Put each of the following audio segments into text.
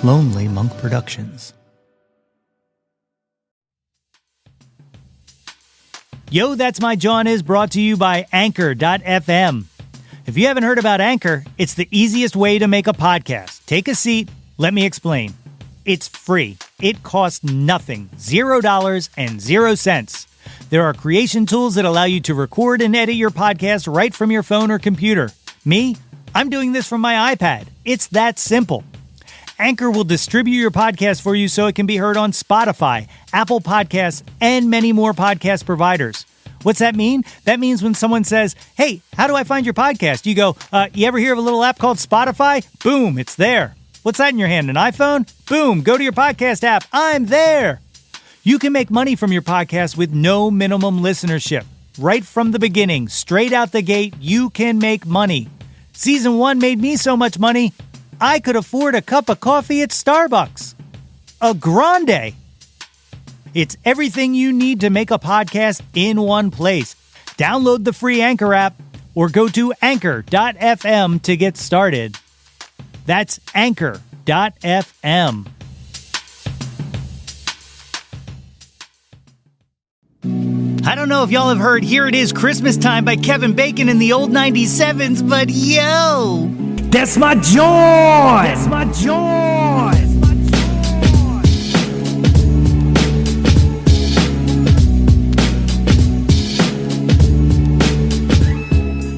Lonely Monk Productions. Yo, That's My Jawn is brought to you by Anchor.fm. If you haven't heard about Anchor, it's the easiest way to make a podcast. Take a seat, let me explain. It's free. It costs nothing, $0 and 0 cents. There are creation tools that allow you to record and edit your podcast right from your phone or computer. Me, I'm doing this from my iPad. It's that simple. Anchor will distribute your podcast for you so it can be heard on Spotify, Apple Podcasts, and many more podcast providers. What's that mean? That means when someone says, hey, how do I find your podcast? You go, you ever hear of a little app called Spotify? Boom, it's there. What's that in your hand, an iPhone? Boom, go to your podcast app. I'm there. You can make money from your podcast with no minimum listenership. Right from the beginning, straight out the gate, you can make money. Season 1 made me so much money, I could afford a cup of coffee at Starbucks. A grande. It's everything you need to make a podcast in one place. Download the free Anchor app or go to Anchor.fm to get started. That's Anchor.fm. I don't know if y'all have heard Here It Is Christmas Time by Kevin Bacon in the old 97s, but yo! That's my Jawn! That's my Jawn!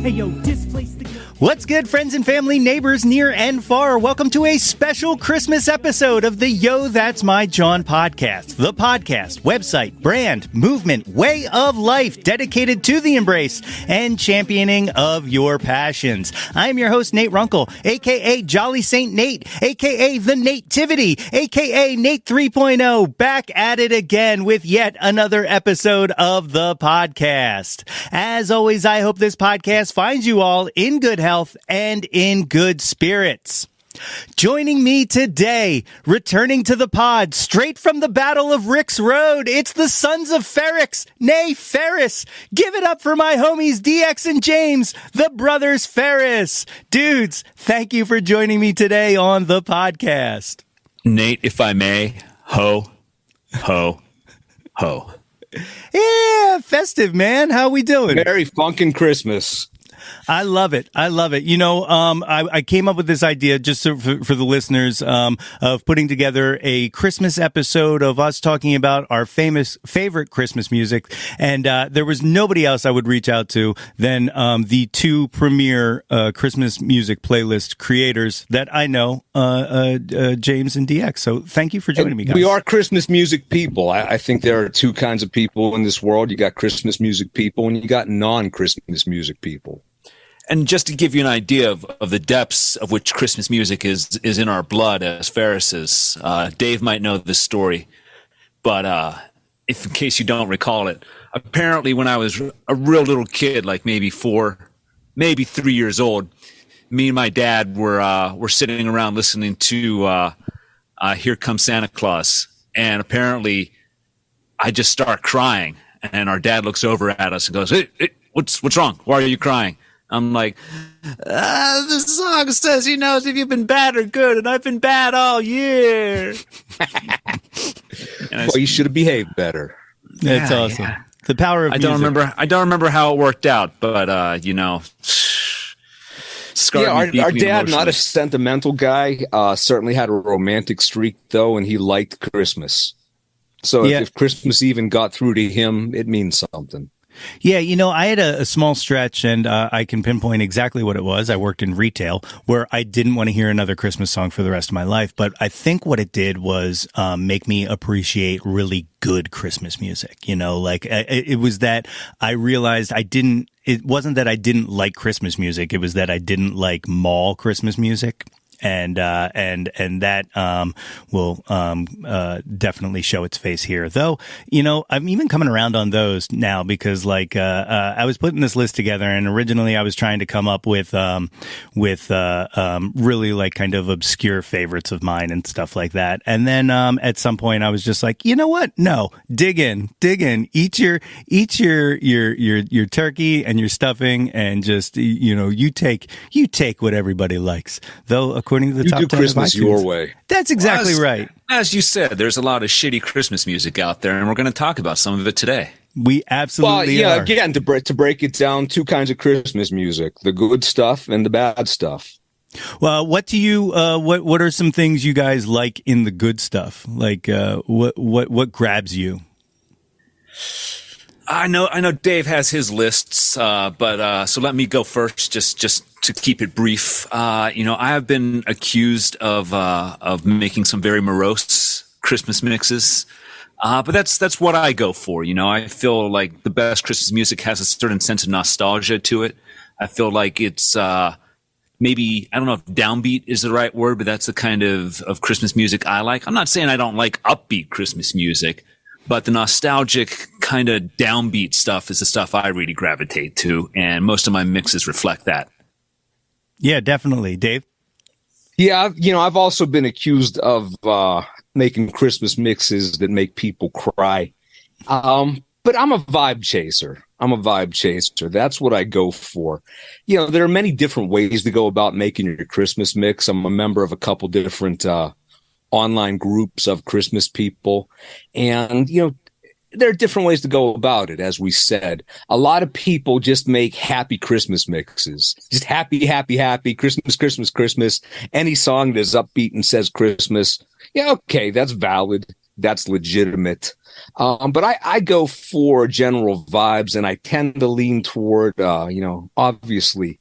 Hey, yo, displace the... What's good, friends and family, neighbors near and far? Welcome to a special Christmas episode of the Yo, That's My Jawn podcast. The podcast, website, brand, movement, way of life dedicated to the embrace and championing of your passions. I'm your host, Nate Runkle, a.k.a. Jolly Saint Nate, a.k.a. The Nativity, a.k.a. Nate 3.0, back at it again with yet another episode of the podcast. As always, I hope this podcast finds you all in good health and in good spirits. Joining me today, returning to the pod, straight from the Battle of Rick's Road, it's the sons of Ferris, nay Ferris. Give it up for my homies DX and James, the brothers Ferris. Dudes, thank you for joining me today on the podcast. Nate, if I may, ho, ho, ho. Yeah, festive, man. How we doing? Merry funkin' Christmas. I love it. I love it. You know, I came up with this idea just for the listeners of putting together a Christmas episode of us talking about our favorite Christmas music. And there was nobody else I would reach out to than the two premier Christmas music playlist creators that I know, James and DX. So thank you for joining me, guys. We are Christmas music people. I think there are two kinds of people in this world. You got Christmas music people and you got non-Christmas music people. And just to give you an idea of the depths of which Christmas music is in our blood as Ferris's, Dave might know this story, but if in case you don't recall it, apparently when I was a real little kid, like maybe 4, maybe 3 years old, me and my dad were sitting around listening to Here Comes Santa Claus, and apparently I just start crying, and our dad looks over at us and goes, hey, what's wrong? Why are you crying? I'm like, the song says he knows if you've been bad or good, and I've been bad all year. Well, you should have behaved better. That's awesome. Yeah. The power of music. I don't remember how it worked out, but you know, our dad, not a sentimental guy, certainly had a romantic streak though, and he liked Christmas. So if Christmas even got through to him, it means something. Yeah, you know, I had a small stretch, and I can pinpoint exactly what it was. I worked in retail where I didn't want to hear another Christmas song for the rest of my life. But I think what it did was make me appreciate really good Christmas music. You know, like it was that I realized it wasn't that I didn't like Christmas music. It was that I didn't like mall Christmas music. And that will definitely show its face here. Though, you know, I'm even coming around on those now because, like, I was putting this list together, and originally I was trying to come up with really like kind of obscure favorites of mine and stuff like that. And then at some point I was just like, you know what? No, dig in, eat your turkey and your stuffing, and just you take what everybody likes. Though, of course, according to the You top do 10 Christmas of iTunes. your way. That's exactly right. As you said, there's a lot of shitty Christmas music out there, and we're going to talk about some of it today. We absolutely Well, are. again, to break it down, two kinds of Christmas music: the good stuff and the bad stuff. Well, what do you? What are some things you guys like in the good stuff? Like, what grabs you? I know Dave has his lists, but so let me go first, just to keep it brief. I have been accused of making some very morose Christmas mixes. But that's what I go for. I feel like the best Christmas music has a certain sense of nostalgia to it. I feel like it's, maybe, I don't know if downbeat is the right word, but that's the kind of Christmas music I like. I'm not saying I don't like upbeat Christmas music, but the nostalgic kind of downbeat stuff is the stuff I really gravitate to. And most of my mixes reflect that. Yeah, definitely. Dave? Yeah, I've also been accused of making Christmas mixes that make people cry. But I'm a vibe chaser. That's what I go for. There are many different ways to go about making your Christmas mix. I'm a member of a couple different online groups of Christmas people. And, there are different ways to go about it, as we said. A lot of people just make happy Christmas mixes. Just happy, happy, happy, Christmas, Christmas, Christmas. Any song that's upbeat and says Christmas. Yeah, okay, that's valid. That's legitimate. But I go for general vibes, and I tend to lean toward, obviously,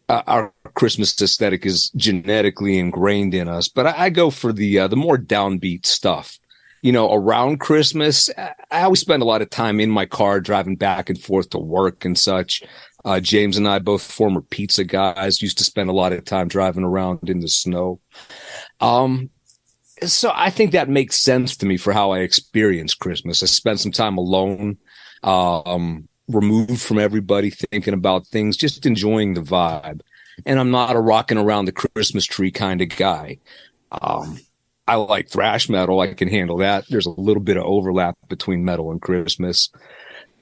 our Christmas aesthetic is genetically ingrained in us. But I go for the more downbeat stuff. Around Christmas, I always spend a lot of time in my car driving back and forth to work and such. James and I, both former pizza guys, used to spend a lot of time driving around in the snow. So I think that makes sense to me for how I experience Christmas. I spend some time alone, removed from everybody, thinking about things, just enjoying the vibe. And I'm not a rocking around the Christmas tree kind of guy. I like thrash metal. I can handle that. There's a little bit of overlap between metal and Christmas,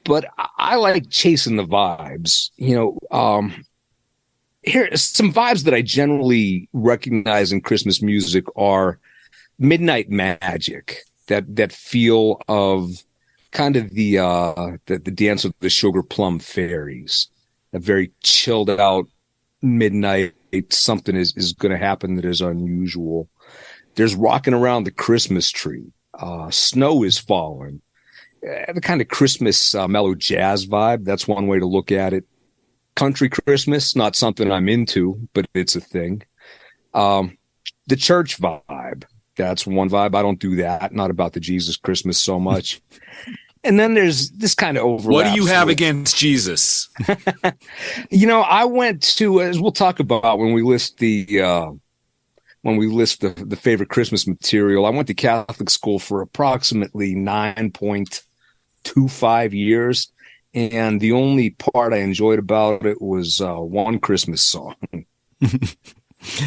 but I like chasing the vibes. Here, some vibes that I generally recognize in Christmas music are midnight magic, that feel of kind of the dance of the sugar plum fairies, a very chilled out midnight. Something is going to happen that is unusual. There's rocking around the Christmas tree. Snow is falling. The kind of Christmas mellow jazz vibe. That's one way to look at it. Country Christmas, not something I'm into, but it's a thing. The church vibe. That's one vibe. I don't do that. Not about the Jesus Christmas so much. And then there's this kind of overlap. What do you have against Jesus? I went to, as we'll talk about when we list the favorite Christmas material, I went to Catholic school for approximately 9.25 years. And the only part I enjoyed about it was one Christmas song.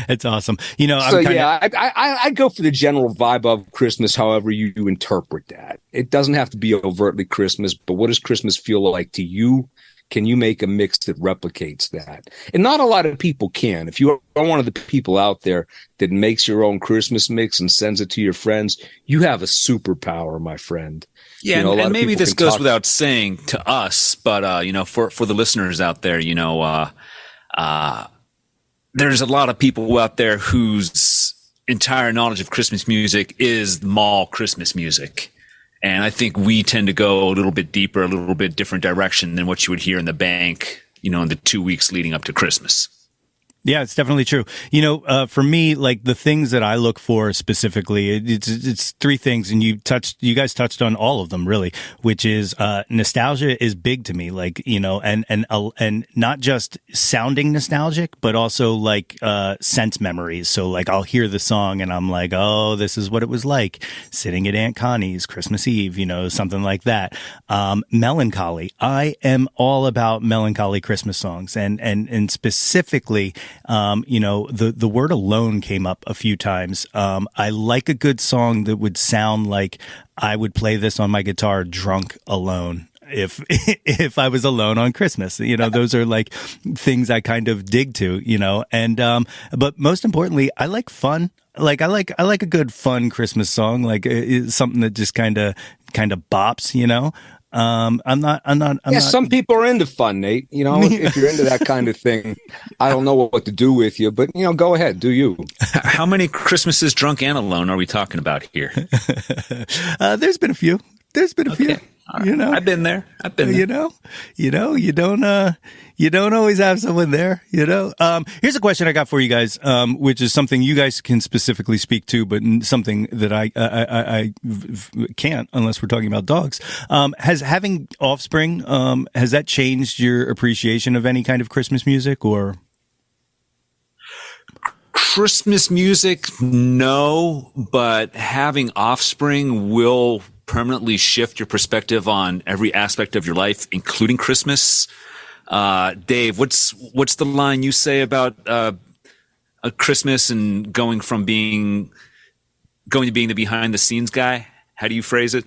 It's awesome. I go for the general vibe of Christmas, however you interpret that. It doesn't have to be overtly Christmas, but what does Christmas feel like to you? Can you make a mix that replicates that? And not a lot of people can. If you are one of the people out there that makes your own Christmas mix and sends it to your friends, you have a superpower, my friend. Yeah, and maybe this goes without saying to us, but for the listeners out there, there's a lot of people out there whose entire knowledge of Christmas music is mall Christmas music. And I think we tend to go a little bit deeper, a little bit different direction than what you would hear in the bank, in the 2 weeks leading up to Christmas. Yeah, it's definitely true. For me, like the things that I look for specifically, it's three things, and you guys touched on all of them really, which is nostalgia is big to me, like and not just sounding nostalgic, but also like sense memories. So like I'll hear the song and I'm like, oh, this is what it was like sitting at Aunt Connie's Christmas Eve, something like that. Melancholy. I am all about melancholy Christmas songs, and specifically. The word alone came up a few times. I like a good song that would sound like I would play this on my guitar drunk alone. if if I was alone on Christmas. You know, those are like things I kind of dig to, you know. And but most importantly, I like fun. Like I like a good fun Christmas song, like something that just kind of bops, you know. I'm not. Some people are into fun, Nate. You know, if you're into that kind of thing, I don't know what to do with you, but you know, go ahead, do you. How many Christmases drunk and alone are we talking about here? There's been a few. Few. Right. You know, I've been there. You don't always have someone there, you know. Here's a question I got for you guys, which is something you guys can specifically speak to, but something that I can't unless we're talking about dogs. Has having offspring, has that changed your appreciation of any kind of Christmas music or? Christmas music, no, but having offspring will permanently shift your perspective on every aspect of your life, including Christmas. Dave, what's the line you say about a Christmas and going to being the behind the scenes guy? How do you phrase it?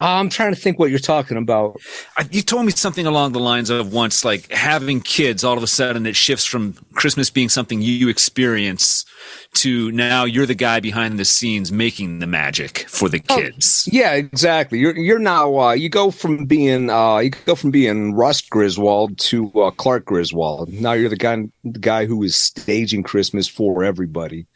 I'm trying to think what you're talking about. You told me something along the lines of once, like having kids, all of a sudden it shifts from Christmas being something you experience to now you're the guy behind the scenes making the magic for the kids. Yeah, exactly. You're now you go from being Russ Griswold to Clark Griswold. Now you're the guy who is staging Christmas for everybody.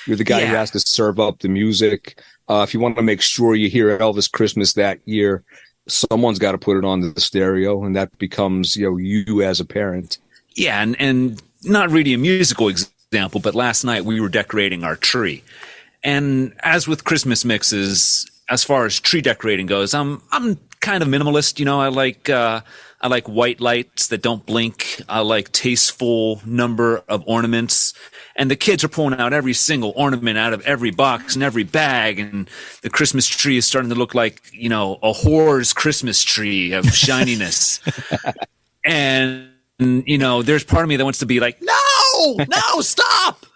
You're the guy who has to serve up the music. If you want to make sure you hear Elvis Christmas that year, someone's got to put it on the stereo, and that becomes you as a parent. Yeah, and not really a musical example, but last night we were decorating our tree, and as with Christmas mixes, as far as tree decorating goes, I'm kind of minimalist. You know, I like white lights that don't blink. I like tasteful number of ornaments. And the kids are pulling out every single ornament out of every box and every bag. And the Christmas tree is starting to look like, a whore's Christmas tree of shininess. And, there's part of me that wants to be like, no, stop,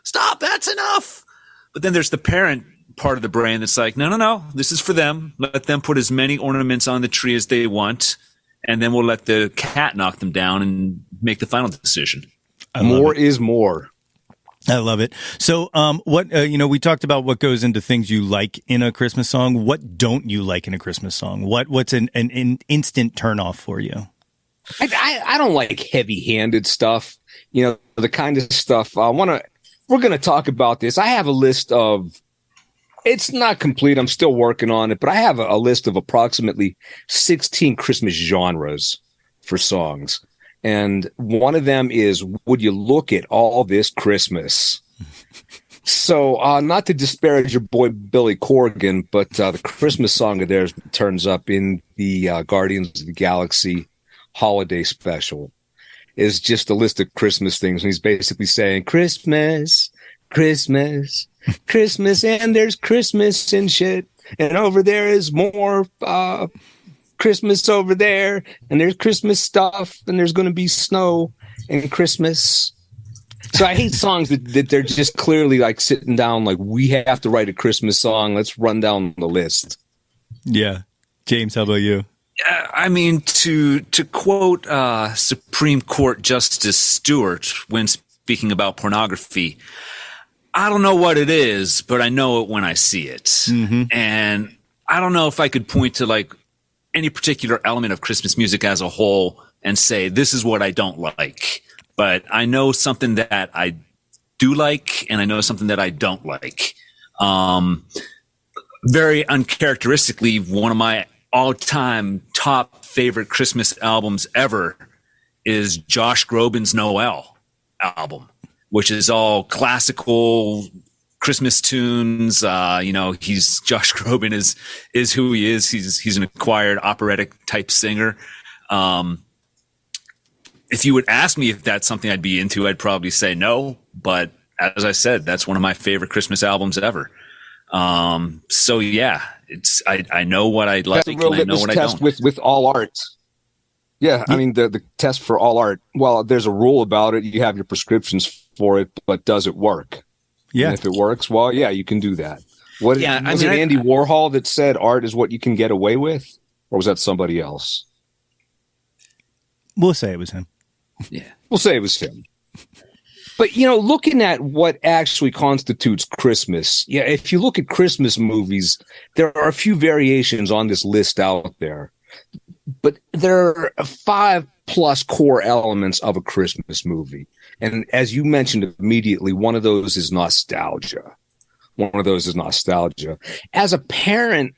that's enough. But then there's the parent part of the brain that's like, no, this is for them. Let them put as many ornaments on the tree as they want. And then we'll let the cat knock them down and make the final decision. More is more. I love it. So, we talked about what goes into things you like in a Christmas song. What don't you like in a Christmas song? What's an instant turnoff for you? I don't like heavy-handed stuff. The kind of stuff we're going to talk about this. I have a list of, it's not complete. I'm still working on it, but I have a list of approximately 16 Christmas genres for songs. And one of them is, would you look at all this Christmas? So not to disparage your boy Billy Corgan, but the Christmas song of theirs turns up in the Guardians of the Galaxy holiday special. Is just a list of Christmas things. And he's basically saying, Christmas, Christmas, Christmas, and there's Christmas and shit. And over there is more Christmas over there, and there's Christmas stuff, and there's going to be snow and Christmas. So I hate songs that they're just clearly like sitting down, like, we have to write a Christmas song. Let's run down the list. Yeah. James, how about you? I mean, to quote Supreme Court Justice Stewart when speaking about pornography, I don't know what it is, but I know it when I see it. Mm-hmm. And I don't know if I could point to like any particular element of Christmas music as a whole and say, this is what I don't like. But I know something that I do like, and I know something that I don't like. Very uncharacteristically, one of my all-time top favorite Christmas albums ever is Josh Groban's Noel album, which is all classical Christmas tunes. Josh Groban is who he is. He's an acquired operatic type singer. If you would ask me if that's something I'd be into, I'd probably say no. But as I said, that's one of my favorite Christmas albums ever. So yeah, I know what I like and I know what I don't. With all art. Yeah, I mean the test for all art. Well, there's a rule about it. You have your prescriptions for it, but does it work? Yeah. And if it works, well, yeah, you can do that. Was it Andy Warhol that said art is what you can get away with? or was that somebody else? We'll say it was him. Yeah. We'll say it was him. But, looking at what actually constitutes Christmas, if you look at Christmas movies, there are a few variations on this list out there. But there are 5+ core elements of a Christmas movie. And as you mentioned immediately, one of those is nostalgia. As a parent,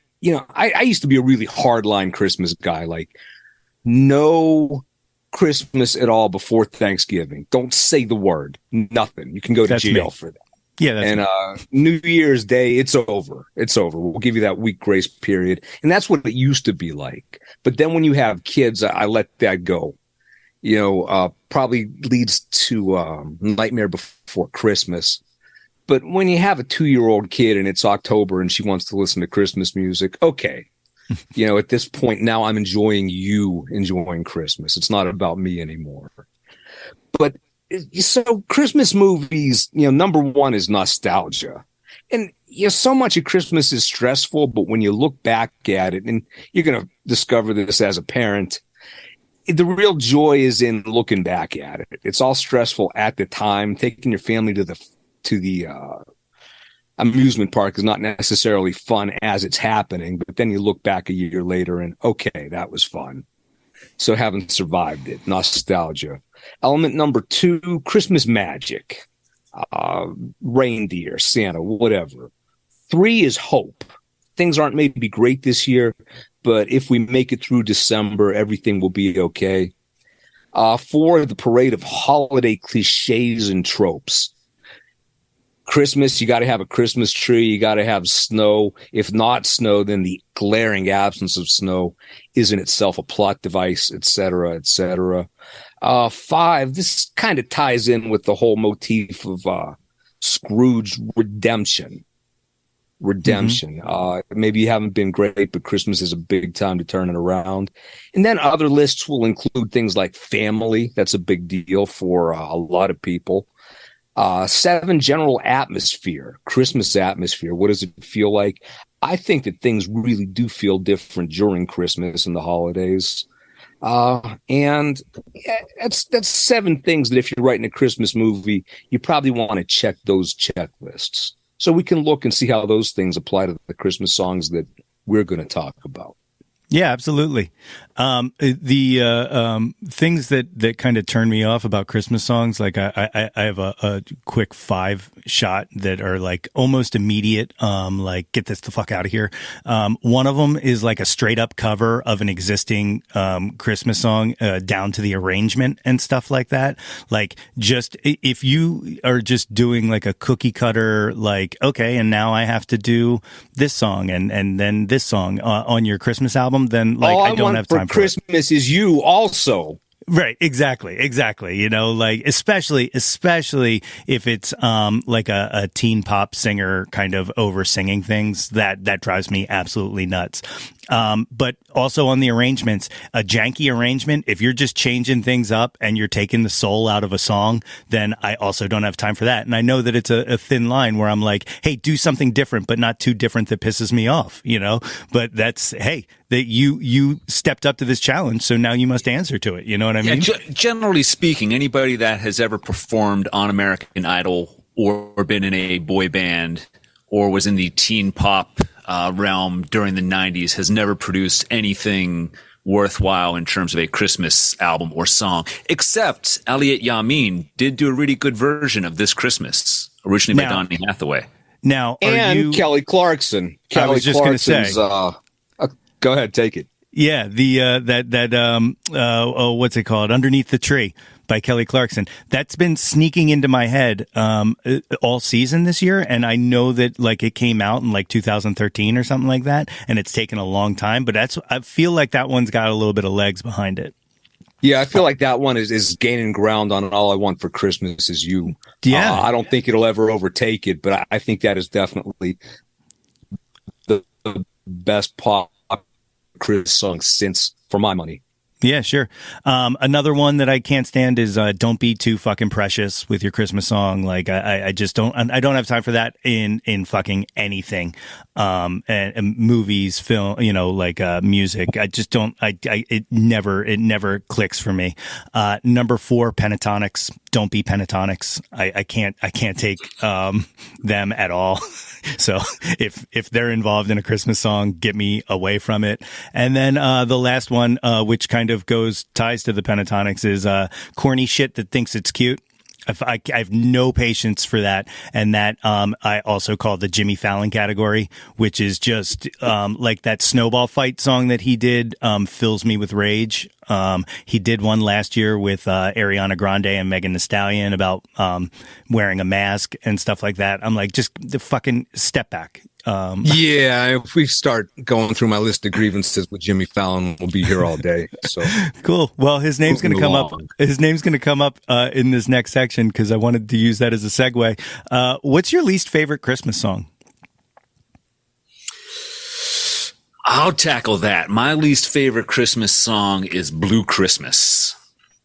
I used to be a really hardline Christmas guy, like no Christmas at all before Thanksgiving. Don't say the word. Nothing. You can go to jail for that. Yeah. And New Year's Day, it's over. We'll give you that week grace period. And that's what it used to be like. But then when you have kids, I let that go. Probably leads to Nightmare Before Christmas. But when you have a 2-year-old kid and it's October and she wants to listen to Christmas music, okay. At this point now I'm enjoying Christmas. It's not about me anymore. But so Christmas movies, number one is nostalgia. And so much of Christmas is stressful, but when you look back at it, and you're going to discover this as a parent, the real joy is in looking back at it. It's all stressful at the time. Taking your family to the amusement park is not necessarily fun as it's happening, but then you look back a year later and okay, that was fun. So having survived it, nostalgia. Element number 2, Christmas magic, reindeer, Santa, whatever. 3 is hope. Things aren't maybe great this year, but if we make it through December, everything will be okay. 4, the parade of holiday cliches and tropes. Christmas, you got to have a Christmas tree. You got to have snow. If not snow, then the glaring absence of snow is in itself a plot device, et cetera, et cetera. 5, this kind of ties in with the whole motif of Scrooge redemption. Maybe you haven't been great, but Christmas is a big time to turn it around. And then other lists will include things like family. That's a big deal for a lot of people. 7, general atmosphere, Christmas atmosphere. What does it feel like? I think that things really do feel different during Christmas and the holidays. And that's 7 things that if you're writing a Christmas movie, you probably want to check those checklists. So we can look and see how those things apply to the Christmas songs that we're going to talk about. Yeah, absolutely. The things that kind of turn me off about Christmas songs, like I have a quick 5 shot that are like almost immediate, like get this the fuck out of here. One of them is like a straight up cover of an existing Christmas song, down to the arrangement and stuff like that. Like just if you are just doing like a cookie cutter, like, okay, and now I have to do this song and then this song on your Christmas album, then like I don't have time for Christmas is you also. Right, exactly. Like especially if it's like a teen pop singer kind of over singing things, that drives me absolutely nuts. But also on the arrangements, a janky arrangement, if you're just changing things up and you're taking the soul out of a song, then I also don't have time for that. And I know that it's a thin line where I'm like, hey, do something different, but not too different that pisses me off, but that's, hey, that you stepped up to this challenge, so now you must answer to it. You know what I mean? Generally speaking, anybody that has ever performed on American Idol or been in a boy band or was in the teen pop realm during the 90s has never produced anything worthwhile in terms of a Christmas album or song, except Elliot Yamin did do a really good version of This Christmas, originally by Donny Hathaway. Now, Kelly Clarkson. I was just going to say. Go ahead, take it. Yeah, what's it called? Underneath the Tree by Kelly Clarkson. That's been sneaking into my head all season this year, and I know that like it came out in like 2013 or something like that, and it's taken a long time, but I feel like that one's got a little bit of legs behind it. Yeah, I feel like that one is gaining ground on All I Want for Christmas Is You. Yeah. I don't think it'll ever overtake it, but I think that is definitely the best pop Chris song since, for my money. Yeah, sure. Another one that I can't stand is "Don't Be Too Fucking Precious" with your Christmas song. Like I just don't. I don't have time for that in fucking anything. And movies, film, like music. I just don't. It never clicks for me. Number 4, Pentatonics. Don't be Pentatonics. I can't take them at all. So if they're involved in a Christmas song, get me away from it. And then the last one, which kind of ties to the Pentatonics, is corny shit that thinks it's cute. I have no patience for that. And that I also call the Jimmy Fallon category, which is just like that snowball fight song that he did, fills me with rage. He did one last year with Ariana Grande and Megan Thee Stallion about wearing a mask and stuff like that. I'm like, just the fucking step back. Yeah, if we start going through my list of grievances with Jimmy Fallon, we'll be here all day. So cool. Well, his name's going to come up. His name's going to come up in this next section because I wanted to use that as a segue. What's your least favorite Christmas song? I'll tackle that. My least favorite Christmas song is Blue Christmas.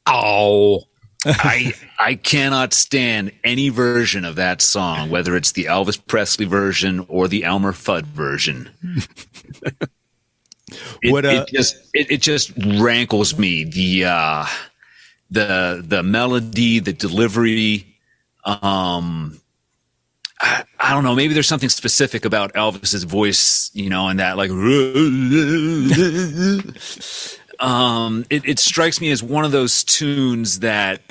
Oh, I cannot stand any version of that song, whether it's the Elvis Presley version or the Elmer Fudd version. It just rankles me. The melody, the delivery. I don't know. Maybe there's something specific about Elvis's voice, and that like. It strikes me as one of those tunes that,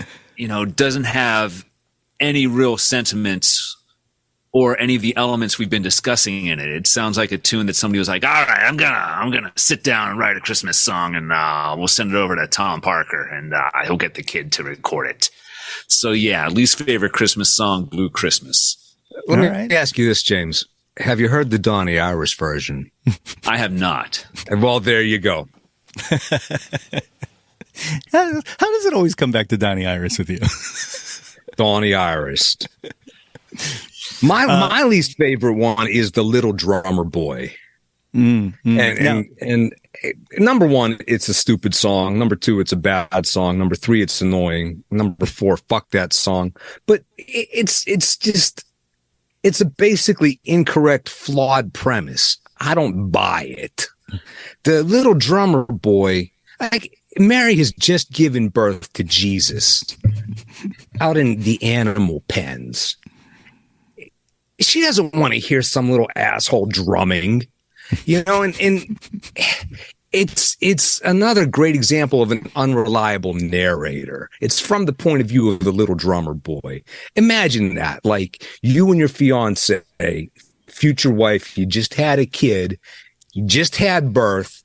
doesn't have any real sentiments or any of the elements we've been discussing in it. It sounds like a tune that somebody was like, all right, I'm gonna sit down and write a Christmas song and we'll send it over to Tom Parker and he'll get the kid to record it. So yeah, least favorite Christmas song, Blue Christmas. Let me ask you this, James. Have you heard the Donnie Irish version? I have not. Well, there you go. How does it always come back to Donnie Iris with you? Donnie Iris. My least favorite one is the Little Drummer Boy. And number 1, it's a stupid song. Number 2, it's a bad song. Number 3, it's annoying. Number 4, fuck that song. But it's a basically incorrect, flawed premise. I don't buy it. The Little Drummer Boy, like Mary has just given birth to Jesus out in the animal pens. She doesn't want to hear some little asshole drumming, and it's another great example of an unreliable narrator. It's from the point of view of the Little Drummer Boy. Imagine that, like you and your fiance, future wife, you just had a kid, you just had birth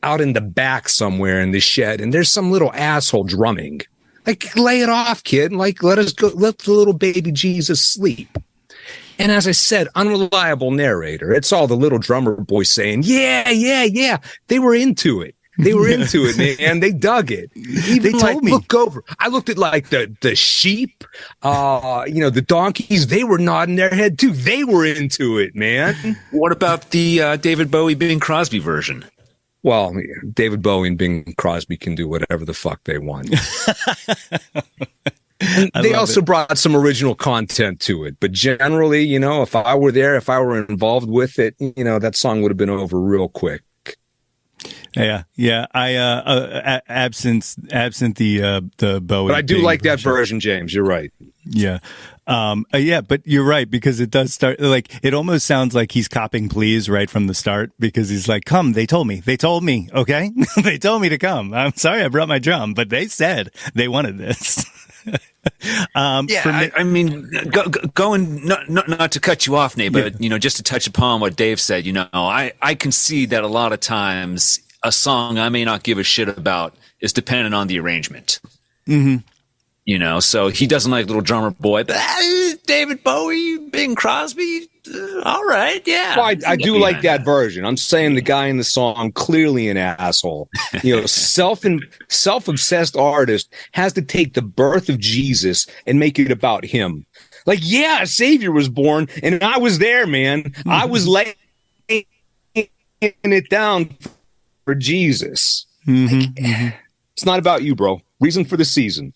out in the back somewhere in the shed, and there's some little asshole drumming. Like, lay it off, kid. Like, let the little baby Jesus sleep. And as I said, unreliable narrator. It's all the Little Drummer Boy saying, yeah. They were into it. They were into it, man. They dug it. Even they told me. Look over. I looked at like the sheep, the donkeys. They were nodding their head too. They were into it, man. What about the David Bowie, Bing Crosby version? Well, David Bowie and Bing Crosby can do whatever the fuck they want. And they also brought some original content to it. But generally, if I were there, if I were involved with it, that song would have been over real quick. Yeah. I absent the Bowie. But I do like that version, James. You're right. Yeah. But you're right, because it does start like, it almost sounds like he's copping pleas right from the start, because he's like, come, they told me, okay? They told me to come. I'm sorry I brought my drum, but they said they wanted this. I mean, going not to cut you off, Nate, but just to touch upon what Dave said, I can see that a lot of times a song I may not give a shit about is dependent on the arrangement. Mm-hmm. So he doesn't like Little Drummer Boy, but David Bowie, Bing Crosby, all right, yeah. Well, I do like that version. I'm saying the guy in the song, clearly an asshole. Self-obsessed artist has to take the birth of Jesus and make it about him. Like, yeah, a savior was born, and I was there, man. Mm-hmm. I was laying it down for Jesus. Mm-hmm. It's not about you, bro. Reason for the season.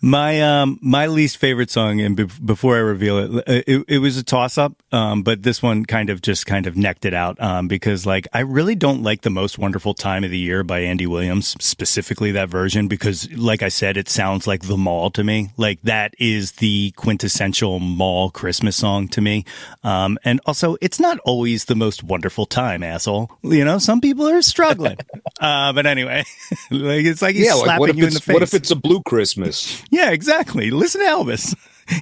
My least favorite song, and before I reveal it was a toss up, but this one kind of necked it out, because like I really don't like The Most Wonderful Time of the Year by Andy Williams, specifically that version, because like I said, it sounds like The Mall to me. Like that is the quintessential mall Christmas song to me. And also it's not always the most wonderful time, asshole. You know, some people are struggling. But anyway, like it's like he's slapping you in the face. What if it's a blue Christmas? Yeah, exactly. Listen to Elvis.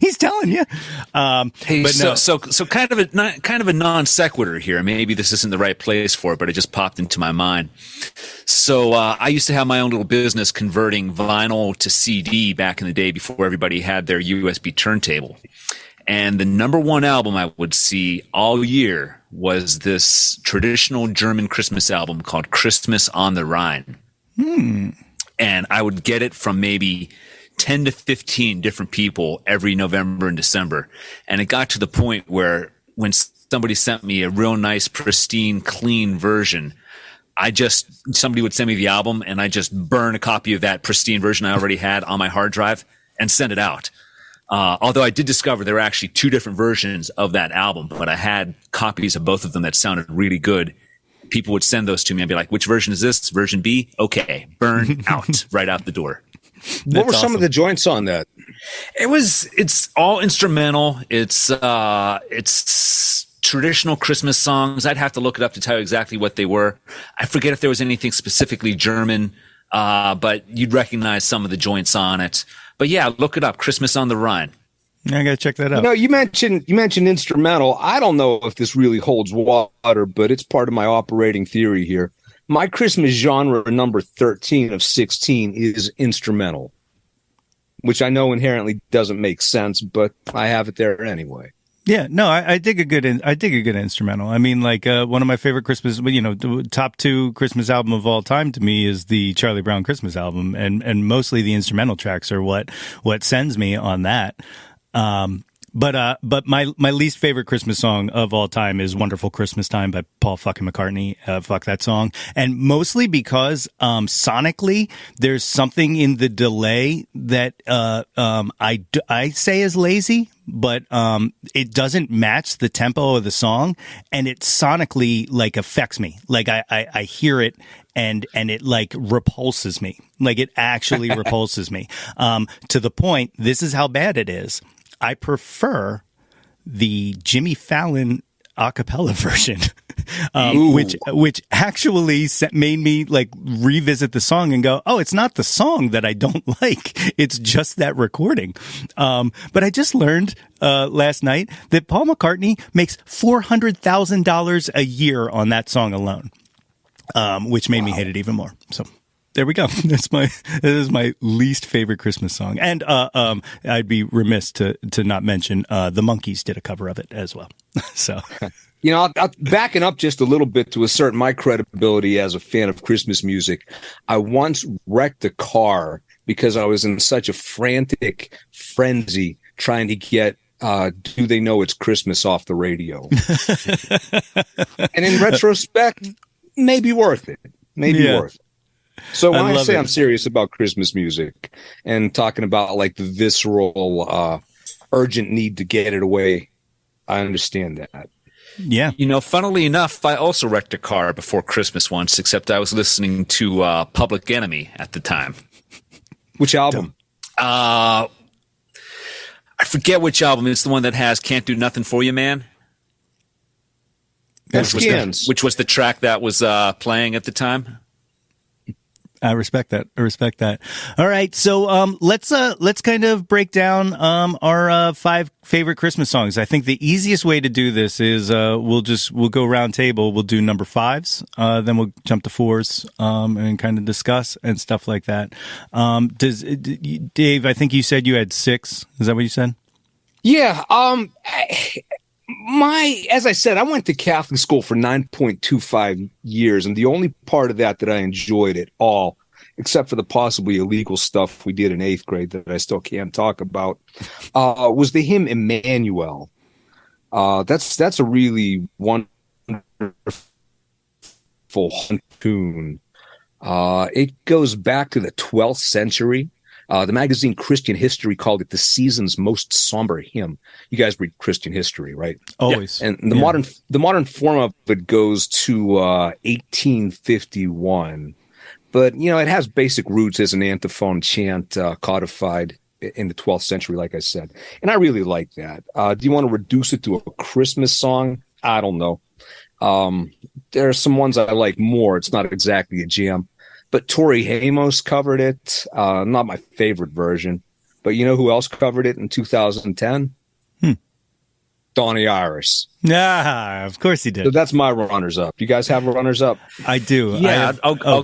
He's telling you. Hey, but no. so kind of a non sequitur here. Maybe this isn't the right place for it, but it just popped into my mind. So I used to have my own little business converting vinyl to CD back in the day before everybody had their USB turntable. And the number one album I would see all year was this traditional German Christmas album called Christmas on the Rhine. And I would get it from maybe 10 to 15 different people every November and December. And it got to the point where when somebody sent me a real nice, pristine, clean version, somebody would send me the album and I just burn a copy of that pristine version I already had on my hard drive and send it out. Although I did discover there were actually two different versions of that album, but I had copies of both of them that sounded really good. People would send those to me. I'd be like, which version is this? Version B? Okay. Burn out, right out the door. What were some of the joints on that? It's all instrumental. It's traditional Christmas songs. I'd have to look it up to tell you exactly what they were. I forget if there was anything specifically German, but you'd recognize some of the joints on it. But yeah, look it up. Christmas on the Rhine. I gotta check that out. No, you mentioned instrumental. I don't know if this really holds water, but it's part of my operating theory here. My Christmas genre number 13 of 16 is instrumental, which I know inherently doesn't make sense, but I have it there anyway. Yeah, no, I dig a good instrumental. I mean, like one of my favorite Christmas, top 2 Christmas album of all time to me is the Charlie Brown Christmas album, and mostly the instrumental tracks are what sends me on that. But my least favorite Christmas song of all time is Wonderful Christmas Time by Paul fucking McCartney. Fuck that song. And mostly because, sonically, there's something in the delay that, I say is lazy, but, it doesn't match the tempo of the song, and it sonically, like, affects me. Like, I hear it, and it like repulses me. Like, it actually repulses me. To the point, this is how bad it is. I prefer the Jimmy Fallon a cappella version, which actually made me like revisit the song and go, oh, it's not the song that I don't like. It's just that recording. But I just learned last night that Paul McCartney makes $400,000 a year on that song alone, which made me hate it even more. So there we go. That is my least favorite Christmas song. And I'd be remiss to not mention the Monkees did a cover of it as well. So, I'll backing up just a little bit to assert my credibility as a fan of Christmas music. I once wrecked a car because I was in such a frantic frenzy trying to get Do They Know It's Christmas off the radio. And in retrospect, maybe worth it. Worth it. So when I say I'm serious about Christmas music and talking about like the visceral, urgent need to get it away, I understand that. Yeah. Funnily enough, I also wrecked a car before Christmas once, except I was listening to Public Enemy at the time. Which album? I forget which album. It's the one that has Can't Do Nothing For You, Man. Which was the track that was playing at the time. I respect that. All right. So, let's kind of break down, our, 5 favorite Christmas songs. I think the easiest way to do this is, we'll go round table. We'll do number 5s. Then we'll jump to 4s, and kind of discuss and stuff like that. Dave, I think you said you had 6. Is that what you said? Yeah. As I said, I went to Catholic school for 9.25 years, and the only part of that I enjoyed at all, except for the possibly illegal stuff we did in 8th grade that I still can't talk about, was the hymn Emmanuel. That's a really wonderful tune. It goes back to the 12th century. The magazine Christian History called it the season's most somber hymn. You guys read Christian history, right? Always. Yeah. And the modern form of it goes to 1851. But, it has basic roots as an antiphon chant codified in the 12th century, like I said. And I really like that. Do you want to reduce it to a Christmas song? I don't know. There are some ones I like more. It's not exactly a jam. But Tori Amos covered it. Not my favorite version. But you know who else covered it in 2010? Donnie Iris. Yeah, of course he did. So that's my runners-up. You guys have runners-up? I do. Yeah.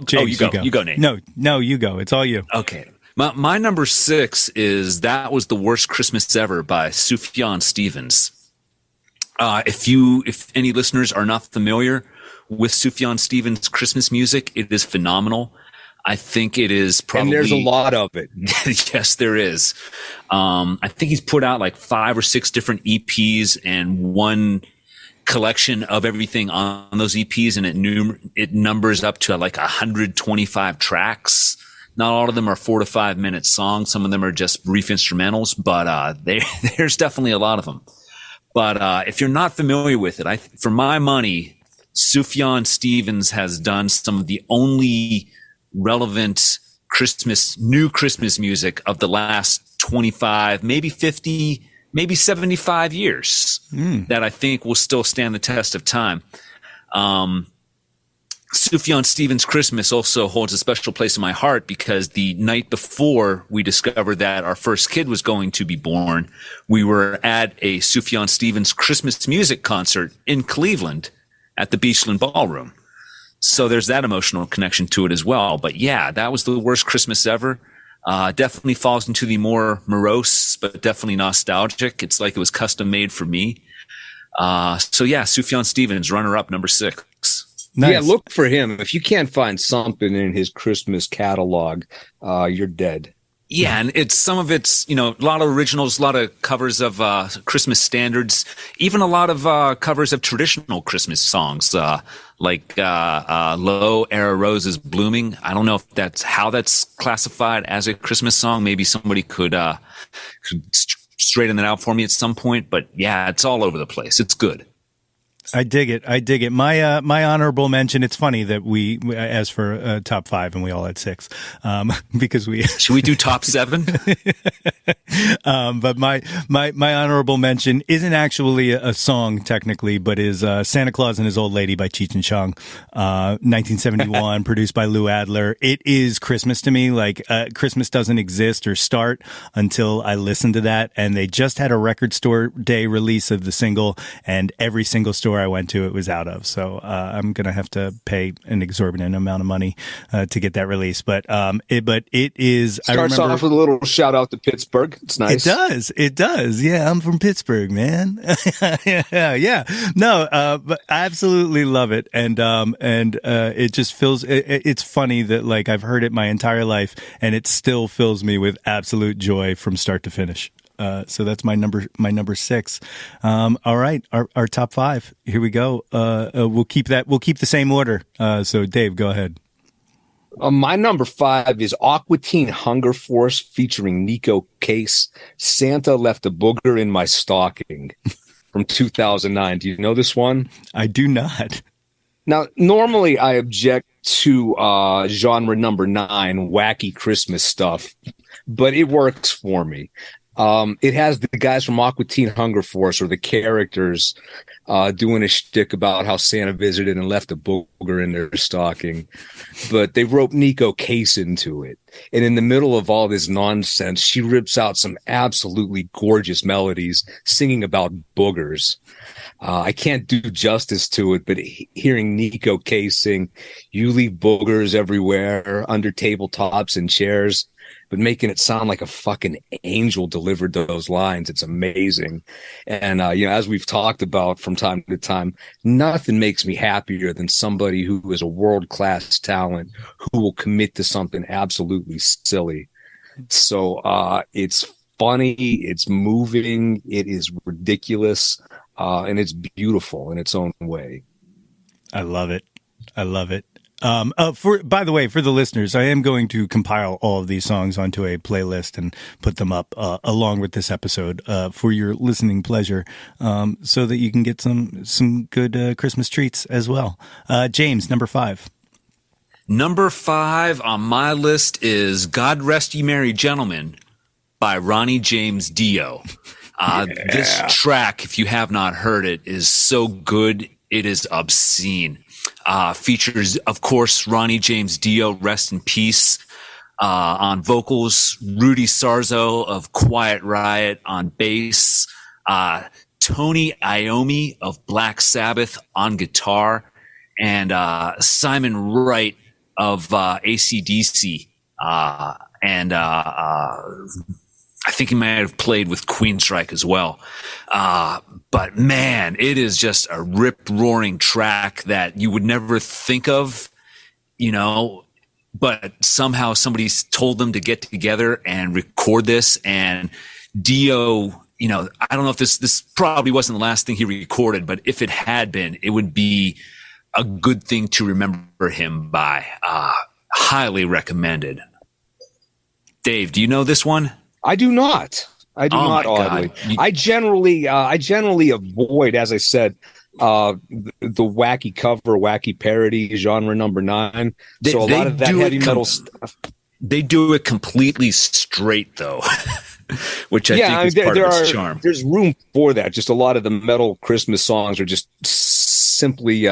James, you go, Nate. No, you go. It's all you. Okay. My number 6 is That Was the Worst Christmas Ever by Sufjan Stevens. If any listeners are not familiar with Sufjan Stevens' Christmas music, it is phenomenal. I think it is probably... And there's a lot of it. Yes, there is. I think he's put out like 5 or 6 different EPs and one collection of everything on those EPs, and it numbers up to like 125 tracks. Not all of them are 4 to 5 minute songs. Some of them are just brief instrumentals, but there's definitely a lot of them. But if you're not familiar with it, for my money, Sufjan Stevens has done some of the only relevant new Christmas music of the last 25, maybe 50, maybe 75 years that I think will still stand the test of time. Sufjan Stevens' Christmas also holds a special place in my heart because the night before we discovered that our first kid was going to be born, we were at a Sufjan Stevens Christmas music concert in Cleveland at the Beachland Ballroom. So there's that emotional connection to it as well. But yeah, that was the worst Christmas ever. Definitely falls into the more morose, but definitely nostalgic. It's like it was custom made for me. So yeah, Sufjan Stevens, runner up, number 6. Nice. Yeah, look for him. If you can't find something in his Christmas catalog, you're dead. Yeah, and it's a lot of originals, a lot of covers of Christmas standards, even a lot of covers of traditional Christmas songs, like Lo, Era Rose is Blooming. I don't know if that's classified as a Christmas song. Maybe somebody could straighten that out for me at some point. But yeah, it's all over the place. It's good. I dig it. My honorable mention. It's funny that we asked for top 5 and we all had 6, because should we do top 7? But my honorable mention isn't actually a song technically, but is Santa Claus and His Old Lady by Cheech and Chong, 1971, produced by Lou Adler. It is Christmas to me. Like Christmas doesn't exist or start until I listen to that. And they just had a record store day release of the single, and every single store I went to, it was out of. So I'm gonna have to pay an exorbitant amount of money to get that release. But it is. Starts off with a little shout out to Pittsburgh. It's nice. It does. Yeah, I'm from Pittsburgh, man. yeah. No, but I absolutely love it, and it just feels. It's funny that like I've heard it my entire life, and it still fills me with absolute joy from start to finish. So that's my number 6. All right. Our top 5. Here we go. We'll keep the same order. So Dave, go ahead. My number 5 is Aqua Teen Hunger Force featuring Nico Case. Santa Left a Booger in My Stocking from 2009. Do you know this one? I do not. Now, normally I object to genre number 9, wacky Christmas stuff, but it works for me. It has the guys from Aqua Teen Hunger Force, or the characters, doing a shtick about how Santa visited and left a booger in their stocking. But they wrote Nico Case into it. And in the middle of all this nonsense, she rips out some absolutely gorgeous melodies singing about boogers. I can't do justice to it, but hearing Nico Case sing, "You leave boogers everywhere, under tabletops and chairs," but making it sound like a fucking angel delivered those lines. It's amazing. And, as we've talked about from time to time, nothing makes me happier than somebody who is a world-class talent who will commit to something absolutely silly. So it's funny, it's moving, it is ridiculous, and it's beautiful in its own way. I love it. By the way, for the listeners, I am going to compile all of these songs onto a playlist and put them up along with this episode for your listening pleasure, so that you can get some good Christmas treats as well. James, number 5. Number 5 on my list is "God Rest Ye Merry Gentlemen" by Ronnie James Dio. This track, if you have not heard it, is so good. It is obscene. Features, of course, Ronnie James Dio, rest in peace, on vocals, Rudy Sarzo of Quiet Riot on bass, Tony Iommi of Black Sabbath on guitar, and Simon Wright of AC/DC, and I think he might have played with Queensryche as well. But man, it is just a rip-roaring track that you would never think of, but somehow somebody's told them to get together and record this. And Dio, I don't know if this probably wasn't the last thing he recorded, but if it had been, it would be a good thing to remember him by. Highly recommended. Dave, do you know this one? I do not. Oddly. I generally avoid, as I said, the wacky cover, wacky parody genre number 9. So a lot of that heavy metal stuff. They do it completely straight, though, which I think is part of its charm. There's room for that. Just a lot of the metal Christmas songs are just simply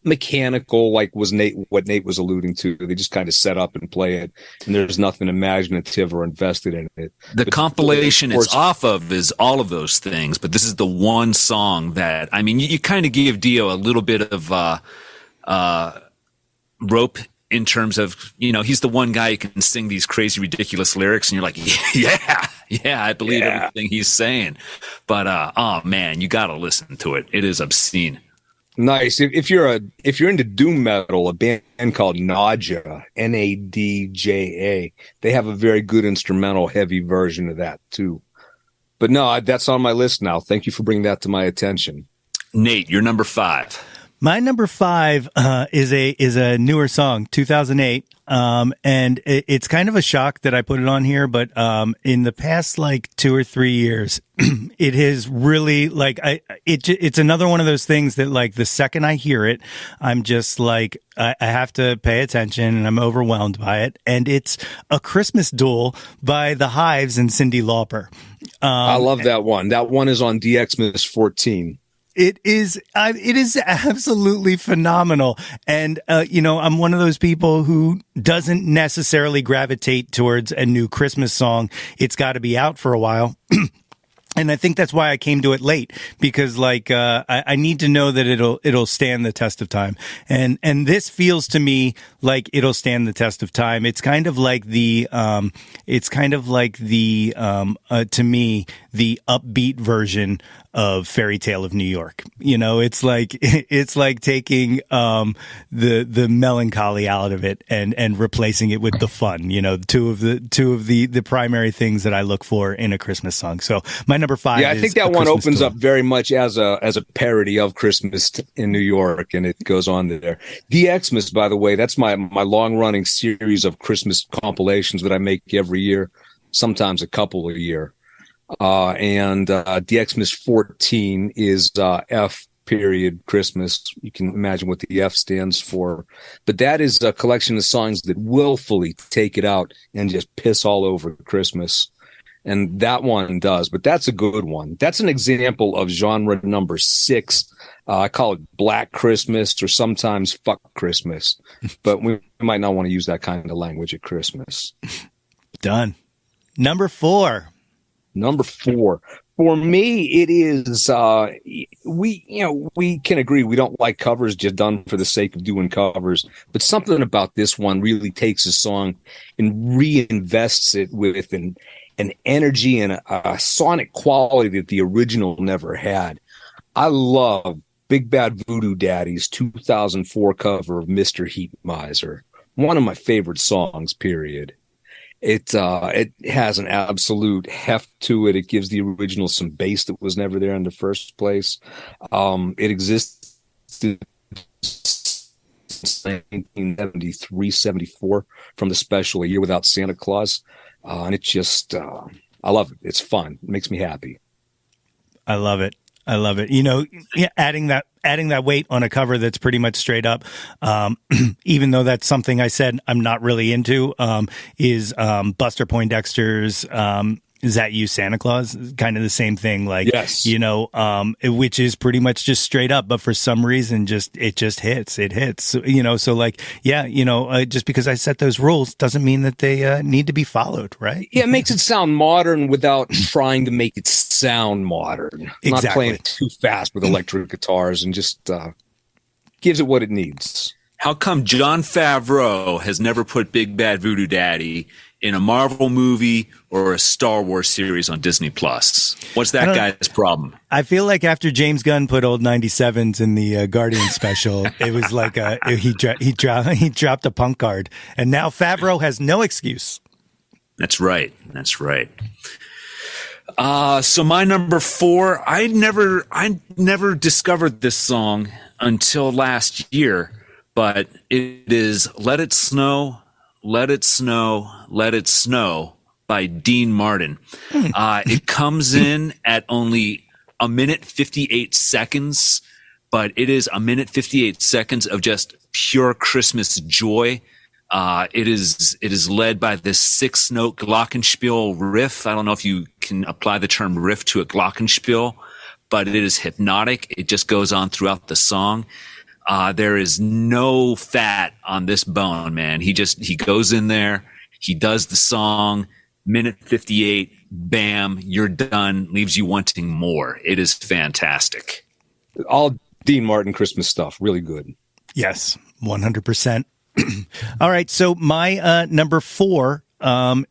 mechanical, like what Nate was alluding to. They just kind of set up and play it, and there's nothing imaginative or invested in it. The compilation it's off of is all of those things, but this is the one song that, you kind of give Dio a little bit of rope in terms of, he's the one guy who can sing these crazy, ridiculous lyrics, and you're like, yeah, I believe everything he's saying. But oh man, you got to listen to it. It is obscene. Nice. If you're into doom metal, a band called Nadja, Nadja, they have a very good instrumental heavy version of that too. But no, that's on my list now. Thank you for bringing that to my attention. Nate, you're number 5. My number 5 is a newer song, 2008. And it's kind of a shock that I put it on here, but in the past 2 or 3 years, it has really it's another one of those things that the second I hear it, I'm just I have to pay attention and I'm overwhelmed by it. And it's A Christmas Duel by The Hives and Cyndi Lauper. I love that one. That one is on DXmas 14. It is absolutely phenomenal. And, I'm one of those people who doesn't necessarily gravitate towards a new Christmas song. It's got to be out for a while. And I think that's why I came to it late, because I need to know that it'll stand the test of time. And this feels to me like it'll stand the test of time. It's kind of like the to me, the upbeat version of Fairy Tale of New York. It's like taking the melancholy out of it and replacing it with the fun. Two of the primary things that I look for in a Christmas song. So my number 5. Yeah, I think that one opens up very much as a parody of Christmas in New York, and it goes on there. DXmas, by the way, that's my long running series of Christmas compilations that I make every year, sometimes a couple a year. And DXmas 14 is F period Christmas. You can imagine what the F stands for. But that is a collection of songs that willfully take it out and just piss all over Christmas. And that one does, but that's a good one. That's an example of genre number 6. I call it Black Christmas, or sometimes Fuck Christmas. But we might not want to use that kind of language at Christmas. Done. Number 4. For me, it is, we can agree we don't like covers just done for the sake of doing covers, but something about this one really takes a song and reinvests it with an energy and a sonic quality that the original never had. I love Big Bad Voodoo Daddy's 2004 cover of Mr. Heat Miser. One of my favorite songs, period. It has an absolute heft to it. It gives the original some bass that was never there in the first place. It exists since 1973, 74 from the special A Year Without Santa Claus. And it's just, I love it. It's fun. It makes me happy. I love it. I love it. You know, adding that weight on a cover that's pretty much straight up, even though that's something I said I'm not really into, is Buster Poindexter's Is That You, Santa Claus? Kind of the same thing, like, yes. You know, which is pretty much just straight up, but for some reason, it just hits. It hits, you know, so like, yeah, you know, just because I set those rules doesn't mean that they need to be followed, right? Yeah, it makes it sound modern without trying to make it sound modern. Exactly. Not playing it too fast with electric guitars, and just gives it what it needs. How come Jon Favreau has never put Big Bad Voodoo Daddy in a Marvel movie or a Star Wars series on Disney Plus? What's that guy's problem? I feel like after James Gunn put old 97s in the Guardian special, it was like he dropped a punk card, and now Favreau has no excuse. That's right. That's right. So my number 4, I never discovered this song until last year, but it is Let It Snow, Let It Snow, Let It Snow by Dean Martin. It comes in at only a minute 58 seconds, but it is a minute 58 seconds of just pure Christmas joy. It is led by this 6-note glockenspiel riff. I don't know if you can apply the term riff to a glockenspiel, but it is hypnotic. It just goes on throughout the song. There is no fat on this bone, man. He goes in there, he does the song, minute 58, bam, you're done, leaves you wanting more. It is fantastic. All Dean Martin Christmas stuff, really good. Yes, 100%. All right, so my number 4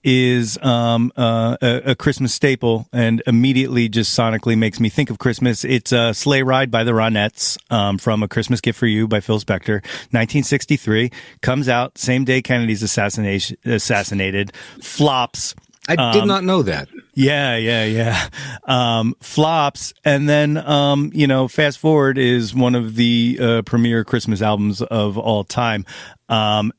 is a Christmas staple, and immediately just sonically makes me think of Christmas. It's Sleigh Ride by the Ronettes, from A Christmas Gift for You by Phil Spector, 1963. Comes out same day Kennedy's assassinated, flops. I did not know that. Yeah. Flops. And then, fast forward is one of the premier Christmas albums of all time. The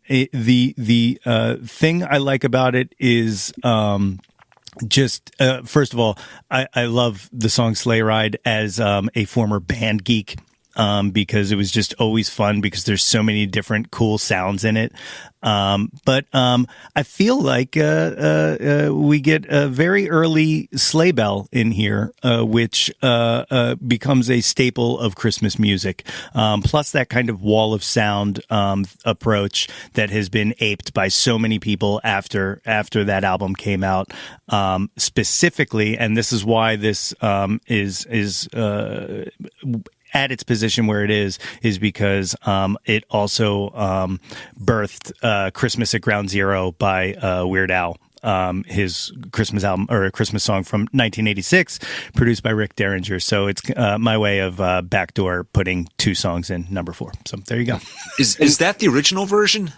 thing I like about it is, first of all, I love the song Sleigh Ride as a former band geek. Because it was just always fun because there's so many different cool sounds in it. But I feel like we get a very early sleigh bell in here, which becomes a staple of Christmas music. Plus that kind of wall of sound approach that has been aped by so many people after that album came out. Specifically, and this is why this is at its position where it is because it also birthed Christmas at Ground Zero by Weird Al, his Christmas album or a Christmas song from 1986, produced by Rick Derringer. So it's my way of backdoor putting 2 songs in number 4. So there you go. Is that the original version?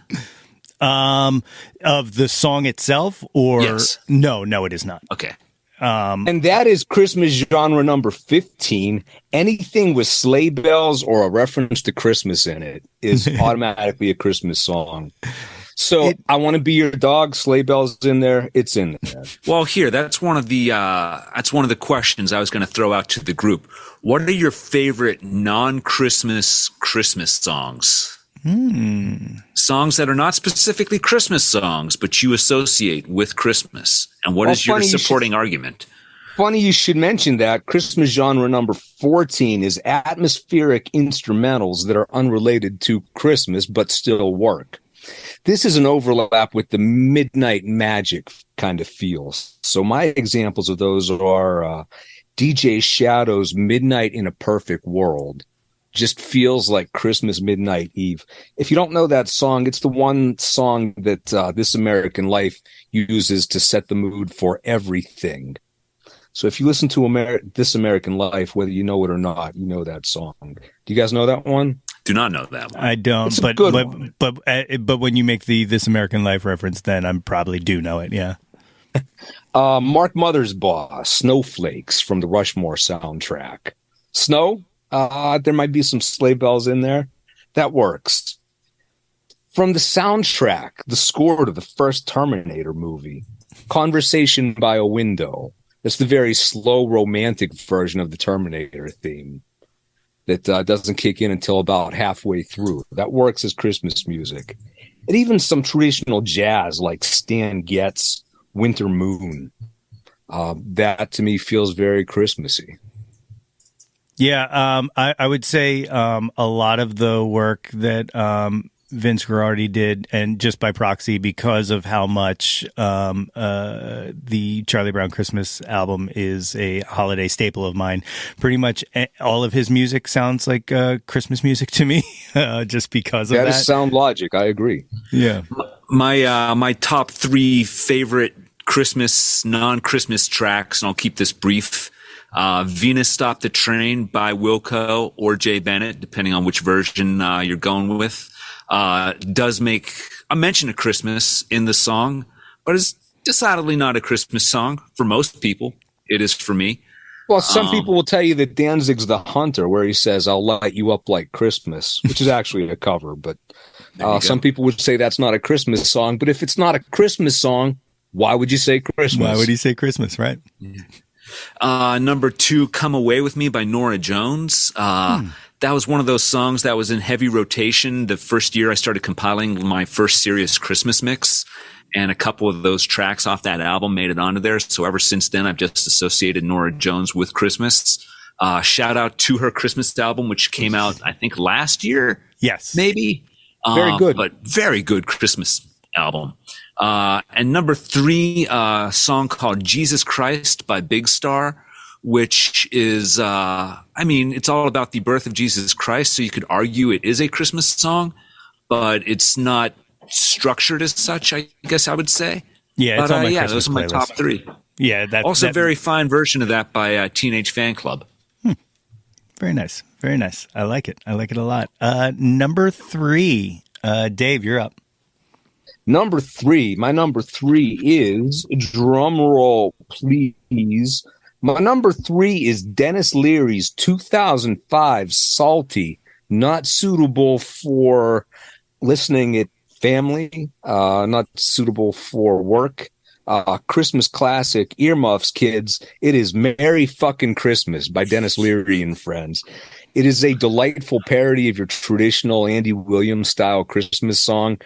Of the song itself, or yes. No, it is not. Okay. And that is Christmas genre number 15. Anything with sleigh bells or a reference to Christmas in it is automatically a Christmas song. So I Want to Be Your Dog, sleigh bells in there. It's in there. Well, here, that's one of the questions I was going to throw out to the group. What are your favorite non-Christmas Christmas songs? Songs that are not specifically Christmas songs, but you associate with Christmas. And what is your supporting argument? Funny you should mention that. Christmas genre number 14 is atmospheric instrumentals that are unrelated to Christmas, but still work. This is an overlap with the Midnight Magic kind of feels. So my examples of those are DJ Shadow's Midnight in a Perfect World. Just feels like Christmas Midnight Eve. If you don't know that song, it's the one song that This American Life uses to set the mood for everything. So if you listen to This American Life, whether you know it or not, you know that song. Do you guys know that one? Do not know that one. I don't. It's a good one. But when you make the This American Life reference, then I probably do know it. Yeah. Mark Mothersbaugh, Snowflakes from the Rushmore soundtrack. Snow. There might be some sleigh bells in there. That works. from the soundtrack, the score to the first Terminator movie, Conversation by a Window. It's the very slow, romantic version of the Terminator theme that doesn't kick in until about halfway through. That works as Christmas music. And even some traditional jazz like Stan Getz' Winter Moon. That to me feels very Christmassy. Yeah, I would say a lot of the work that Vince Guaraldi did, and just by proxy because of how much the Charlie Brown Christmas album is a holiday staple of mine. Pretty much all of his music sounds like Christmas music to me, just because of that. That is sound logic. I agree. Yeah. My top 3 favorite Christmas, non-Christmas tracks, and I'll keep this brief. Venus Stopped the Train by Wilco or Jay Bennett, depending on which version you're going with. Does make a mention of Christmas in the song, but it's decidedly not a Christmas song for most people. It is for me. Well, some people will tell you that Danzig's The Hunter, where he says, "I'll light you up like Christmas," which is actually a cover, but some people would say that's not a Christmas song. But if it's not a Christmas song, why would you say Christmas? Why would he say Christmas, right? Number 2, Come Away With Me by Norah Jones. That was one of those songs that was in heavy rotation the first year I started compiling my first serious Christmas mix, and a couple of those tracks off that album made it onto there. So ever since then, I've just associated Norah Jones with Christmas. Shout out to her Christmas album, which came out, I think, last year. Yes. Maybe. Very good. But very good Christmas album. And number 3, a song called Jesus Christ by Big Star, which is, it's all about the birth of Jesus Christ. So you could argue it is a Christmas song, but it's not structured as such, I guess I would say. Yeah, it's on my Christmas those are my playlist. top 3. Yeah, also very fine version of that by Teenage Fan Club. Very nice. Very nice. I like it. I like it a lot. Number 3, Dave, you're up. Number 3. My number 3 is, drum roll, please. My number 3 is Dennis Leary's 2005 Salty, not suitable for listening at family, not suitable for work. Christmas classic, earmuffs, kids. It is Merry Fucking Christmas by Dennis Leary and Friends. It is a delightful parody of your traditional Andy Williams style Christmas song.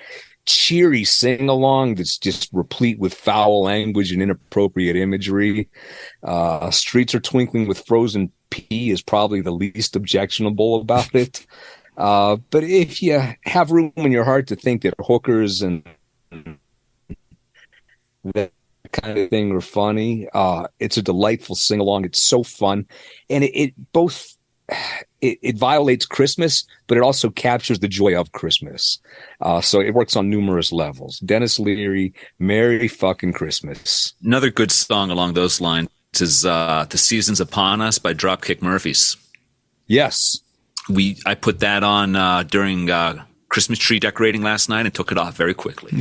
Cheery sing-along that's just replete with foul language and inappropriate imagery. Streets Are Twinkling with Frozen Pea is probably the least objectionable about it. But if you have room in your heart to think that hookers and that kind of thing are funny, it's a delightful sing-along. It's so fun. And it violates Christmas, but it also captures the joy of Christmas. So it works on numerous levels. Dennis Leary, Merry Fucking Christmas. Another good song along those lines is The Season's Upon Us by Dropkick Murphys. Yes. I put that on during Christmas tree decorating last night and took it off very quickly.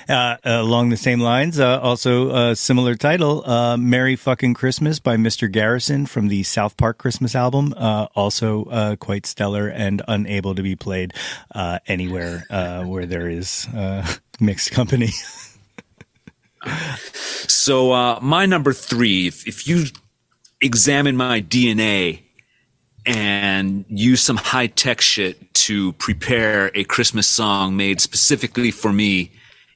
Along the same lines, also a similar title, Merry Fucking Christmas by Mr. Garrison from the South Park Christmas album. Also quite stellar and unable to be played anywhere where there is mixed company. So my number 3, if you examine my DNA and use some high-tech shit to prepare a Christmas song made specifically for me,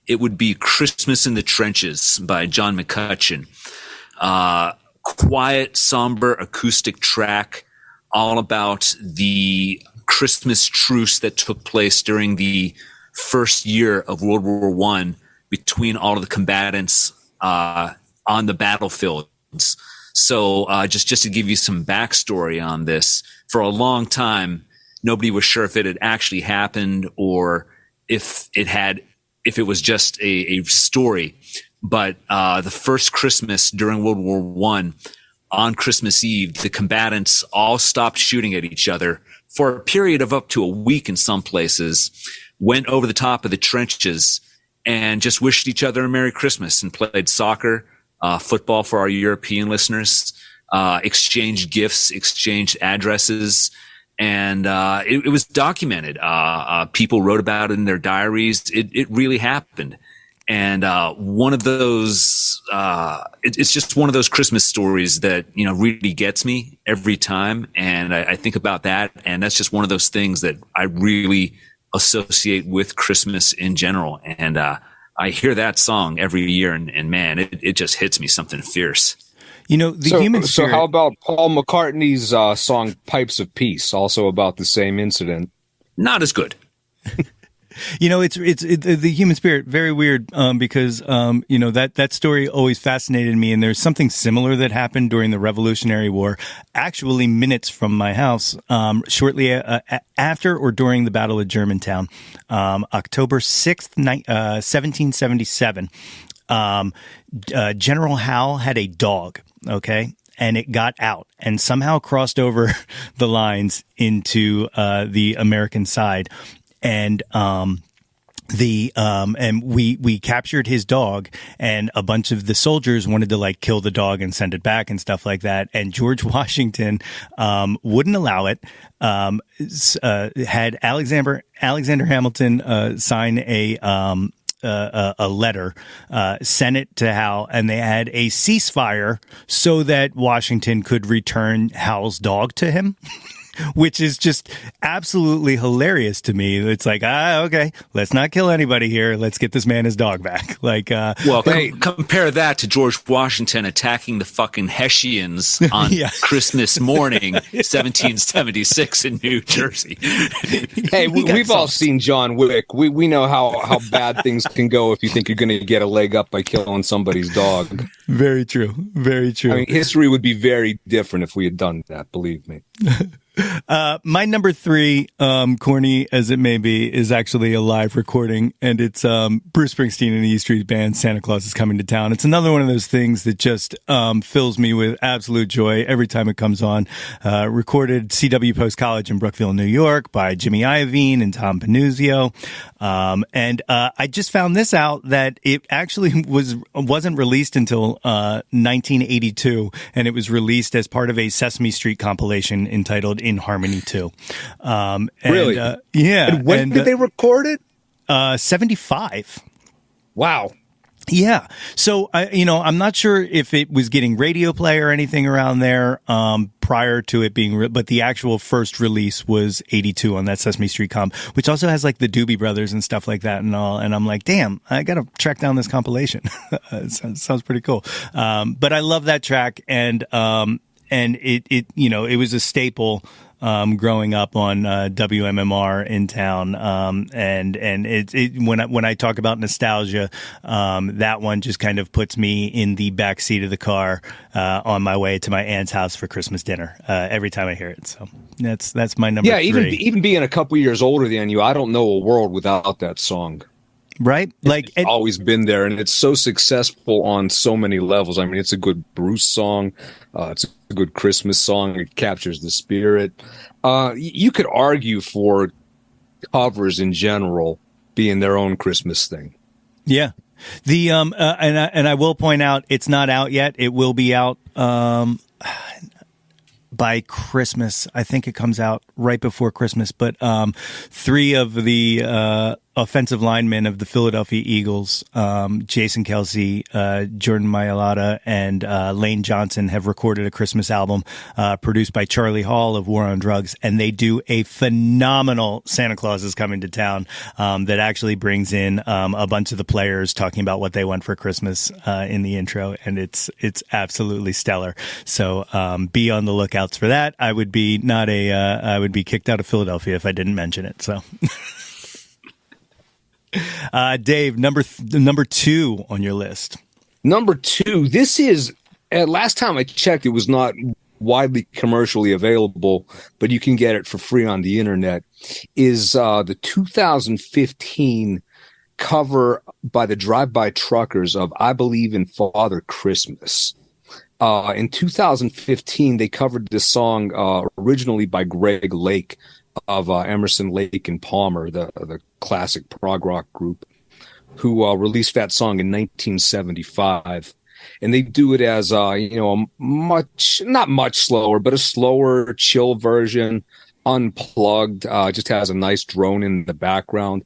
it would be Christmas in the Trenches by John McCutcheon. Quiet, somber, acoustic track, all about the Christmas truce that took place during the first year of World War I between all of the combatants on the battlefields. So just to give you some backstory on this, for a long time, nobody was sure if it had actually happened or if it was just a story. But the first Christmas during World War I, on Christmas Eve, the combatants all stopped shooting at each other for a period of up to a week in some places, went over the top of the trenches and just wished each other a Merry Christmas and played soccer, football for our European listeners, exchanged gifts, exchanged addresses, and it was documented. People wrote about it in their diaries. It really happened. And one of those, it's just one of those Christmas stories that, really gets me every time. And I think about that. And that's just one of those things that I really associate with Christmas in general. And I hear that song every year, and man, it just hits me something fierce. Human spirit. So how about Paul McCartney's song "Pipes of Peace"? Also about the same incident. Not as good. It's the human spirit. Very weird, because that story always fascinated me. And there's something similar that happened during the Revolutionary War, actually minutes from my house, shortly after or during the Battle of Germantown, October 6th, 1777. General Howe had a dog. Okay. And it got out and somehow crossed over the lines into the American side. And we captured his dog, and a bunch of the soldiers wanted to kill the dog and send it back and stuff like that. And George Washington wouldn't allow it. Had Alexander Hamilton sign a letter, sent it to Hal, and they had a ceasefire so that Washington could return Hal's dog to him. Which is just absolutely hilarious to me. It's like, okay, let's not kill anybody here. Let's get this man his dog back. Compare that to George Washington attacking the fucking Hessians on Christmas morning, 1776 in New Jersey. Hey, we've all seen John Wick. We know how bad things can go if you think you're going to get a leg up by killing somebody's dog. Very true. Very true. I mean, history would be very different if we had done that, believe me. My number 3, corny as it may be, is actually a live recording, and it's Bruce Springsteen and the E Street Band, Santa Claus is Coming to Town. It's another one of those things that just fills me with absolute joy every time it comes on. Recorded CW Post College in Brookville, New York by Jimmy Iovine and Tom Panuzio. And I just found this out that it actually wasn't released until 1982, and it was released as part of a Sesame Street compilation entitled In Harmony 2. Really? Yeah. And when did they record it? 75. Wow. Yeah. So, I'm not sure if it was getting radio play or anything around there prior to it being, but the actual first release was 82 on that Sesame Street comp, which also has the Doobie Brothers and stuff like that and all. And I'm like, damn, I got to track down this compilation. It sounds pretty cool. But I love that track. And it was a staple growing up on WMMR in town, and when I talk about nostalgia, that one just kind of puts me in the back seat of the car on my way to my aunt's house for Christmas dinner every time I hear it. So that's my number 3. Yeah, even being a couple years older than you, I don't know a world without that song. Right? It's always been there, and it's so successful on so many levels. I mean, it's a good Bruce song. It's a good Christmas song. It captures the spirit. You could argue for covers in general being their own Christmas thing. Yeah. The and I will point out it's not out yet. It will be out by Christmas. I think it comes out right before Christmas, but 3 of the offensive linemen of the Philadelphia Eagles, Jason Kelsey, Jordan Mailata, and Lane Johnson have recorded a Christmas album produced by Charlie Hall of War on Drugs, and they do a phenomenal Santa Claus is Coming to Town that actually brings in a bunch of the players talking about what they want for Christmas in the intro, and it's absolutely stellar. So be on the lookouts for that. I would be I would be kicked out of Philadelphia if I didn't mention it. So. Dave, number 2 on your list. Number 2. This is, last time I checked, it was not widely commercially available, but you can get it for free on the internet, is the 2015 cover by the Drive-By Truckers of I Believe in Father Christmas. In 2015, they covered this song originally by Greg Lake of Emerson, Lake and Palmer, the classic prog rock group, who released that song in 1975. And they do it as a not much slower, but a slower, chill version. unplugged. Just has a nice drone in the background.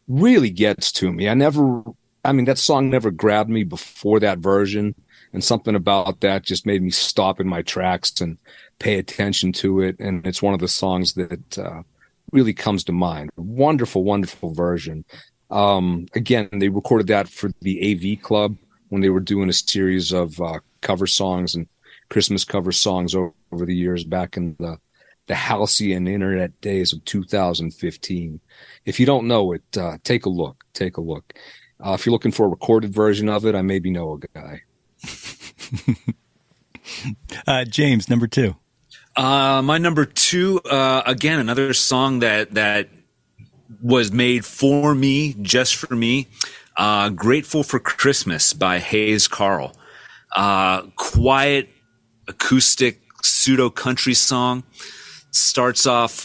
Really gets to me. That song never grabbed me before that version, and something about that just made me stop in my tracks and pay attention to it. And it's one of the songs that really comes to mind. Wonderful, wonderful version. Again, they recorded that for the AV Club when they were doing a series of cover songs and Christmas cover songs over the years back in the halcyon internet days of 2015. If you don't know it, take a look. Take a look. If you're looking for a recorded version of it, I maybe know a guy. James, number 2. My number 2, again, another song that was made for me, just for me. Grateful for Christmas by Hayes Carll. Quiet, acoustic, pseudo country song. Starts off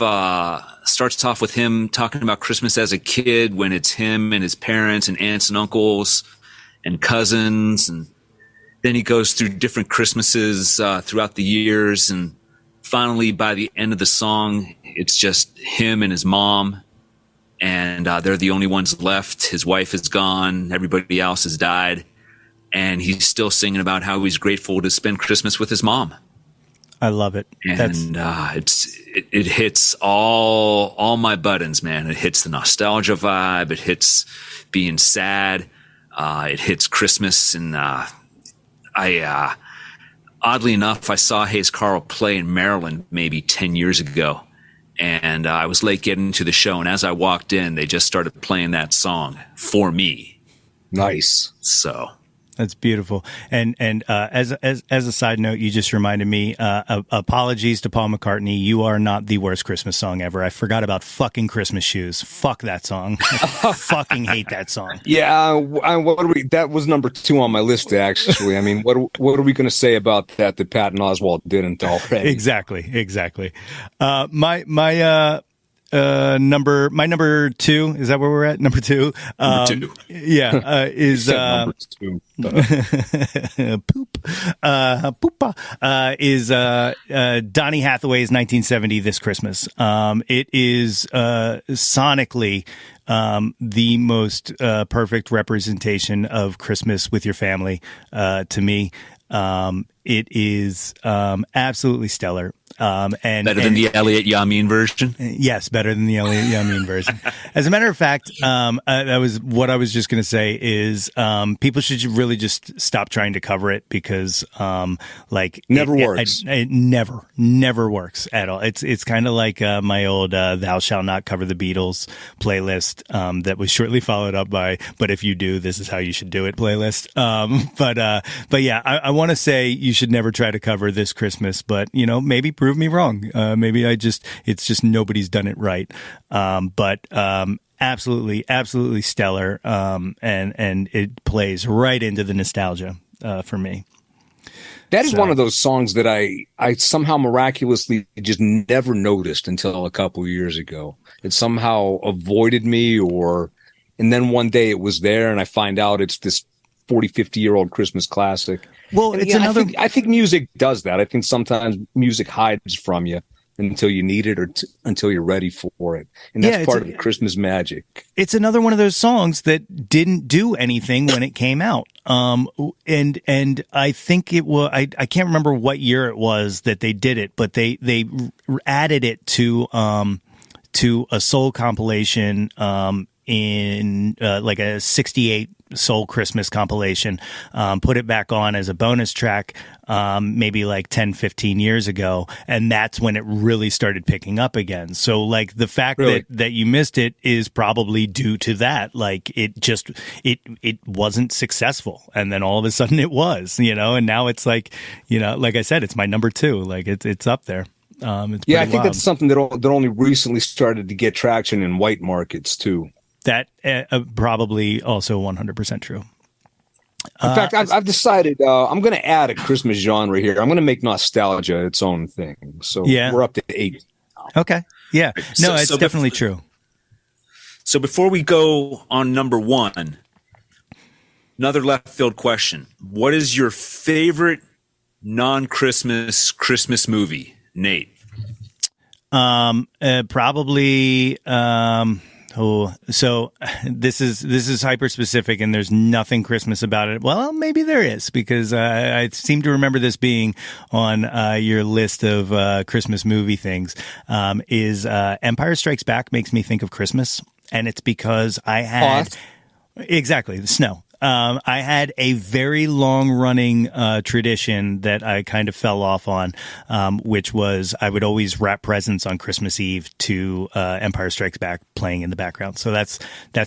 with him talking about Christmas as a kid, when it's him and his parents and aunts and uncles and cousins, and then he goes through different Christmases throughout the years, and finally by the end of the song, it's just him and his mom, and they're the only ones left. His wife is gone, everybody else has died, and he's still singing about how he's grateful to spend Christmas with his mom. I love it. And it hits all my buttons, man. It hits the nostalgia vibe. It hits being sad. It hits Christmas. And oddly enough, I saw Hayes Carll play in Maryland maybe 10 years ago. And I was late getting to the show. And as I walked in, they just started playing that song for me. Nice. So that's beautiful. And as a side note, you just reminded me, apologies to Paul McCartney. You are not the worst Christmas song ever. I forgot about fucking Christmas shoes. Fuck that song. I fucking hate that song. Yeah. That was number 2 on my list, actually. I mean, what are we going to say about that Patton Oswalt didn't already? Exactly. My number 2, is that where we're at? Number 2. Number 2. Yeah. Is number 2. Is Donny Hathaway's 1970 This Christmas. It is sonically the most perfect representation of Christmas with your family to me. It is absolutely stellar. Better than the Elliot Yamin version? Yes, better than the Elliot Yamin version. As a matter of fact, that was what I was just going to say is people should really just stop trying to cover it because never works. It never works at all. It's kind of like my old Thou Shalt Not Cover the Beatles playlist that was shortly followed up by But If You Do, This Is How You Should Do It playlist. But yeah, I want to say you should never try to cover This Christmas, but maybe prove me wrong. Maybe it's just nobody's done it right. But absolutely stellar. And it plays right into the nostalgia for me. That is one of those songs that I somehow miraculously just never noticed until a couple of years ago. It somehow avoided me, and then one day it was there and I find out it's this 40, 50-year-old Christmas classic. Well, and it's another. I think music does that. I think sometimes music hides from you until you need it or until you're ready for it. And that's part of the Christmas magic. It's another one of those songs that didn't do anything when it came out. And I think it was, I can't remember what year it was that they did it, but they added it to a soul compilation, in like a 68 soul Christmas compilation, put it back on as a bonus track, maybe like 10, 15 years ago. And that's when it really started picking up again. So like the fact that you missed it is probably due to that. Like it wasn't successful. And then all of a sudden it was, and now it's like, like I said, it's my number 2, like it's up there. I think that's something that only recently started to get traction in white markets too. That probably also 100% true. In fact, I've decided I'm going to add a Christmas genre here. I'm going to make nostalgia its own thing. So we're up to 8. Okay. Yeah. No, it's definitely true. So before we go on number 1, another left field question. What is your favorite non-Christmas Christmas movie, Nate? Probably. So this is hyper specific, and there's nothing Christmas about it. Well, maybe there is, because I seem to remember this being on your list of Christmas movie things. Is Empire Strikes Back makes me think of Christmas, and it's because I had exactly the snow. I had a very long running tradition that I kind of fell off on, which was I would always wrap presents on Christmas Eve to Empire Strikes Back playing in the background. So that's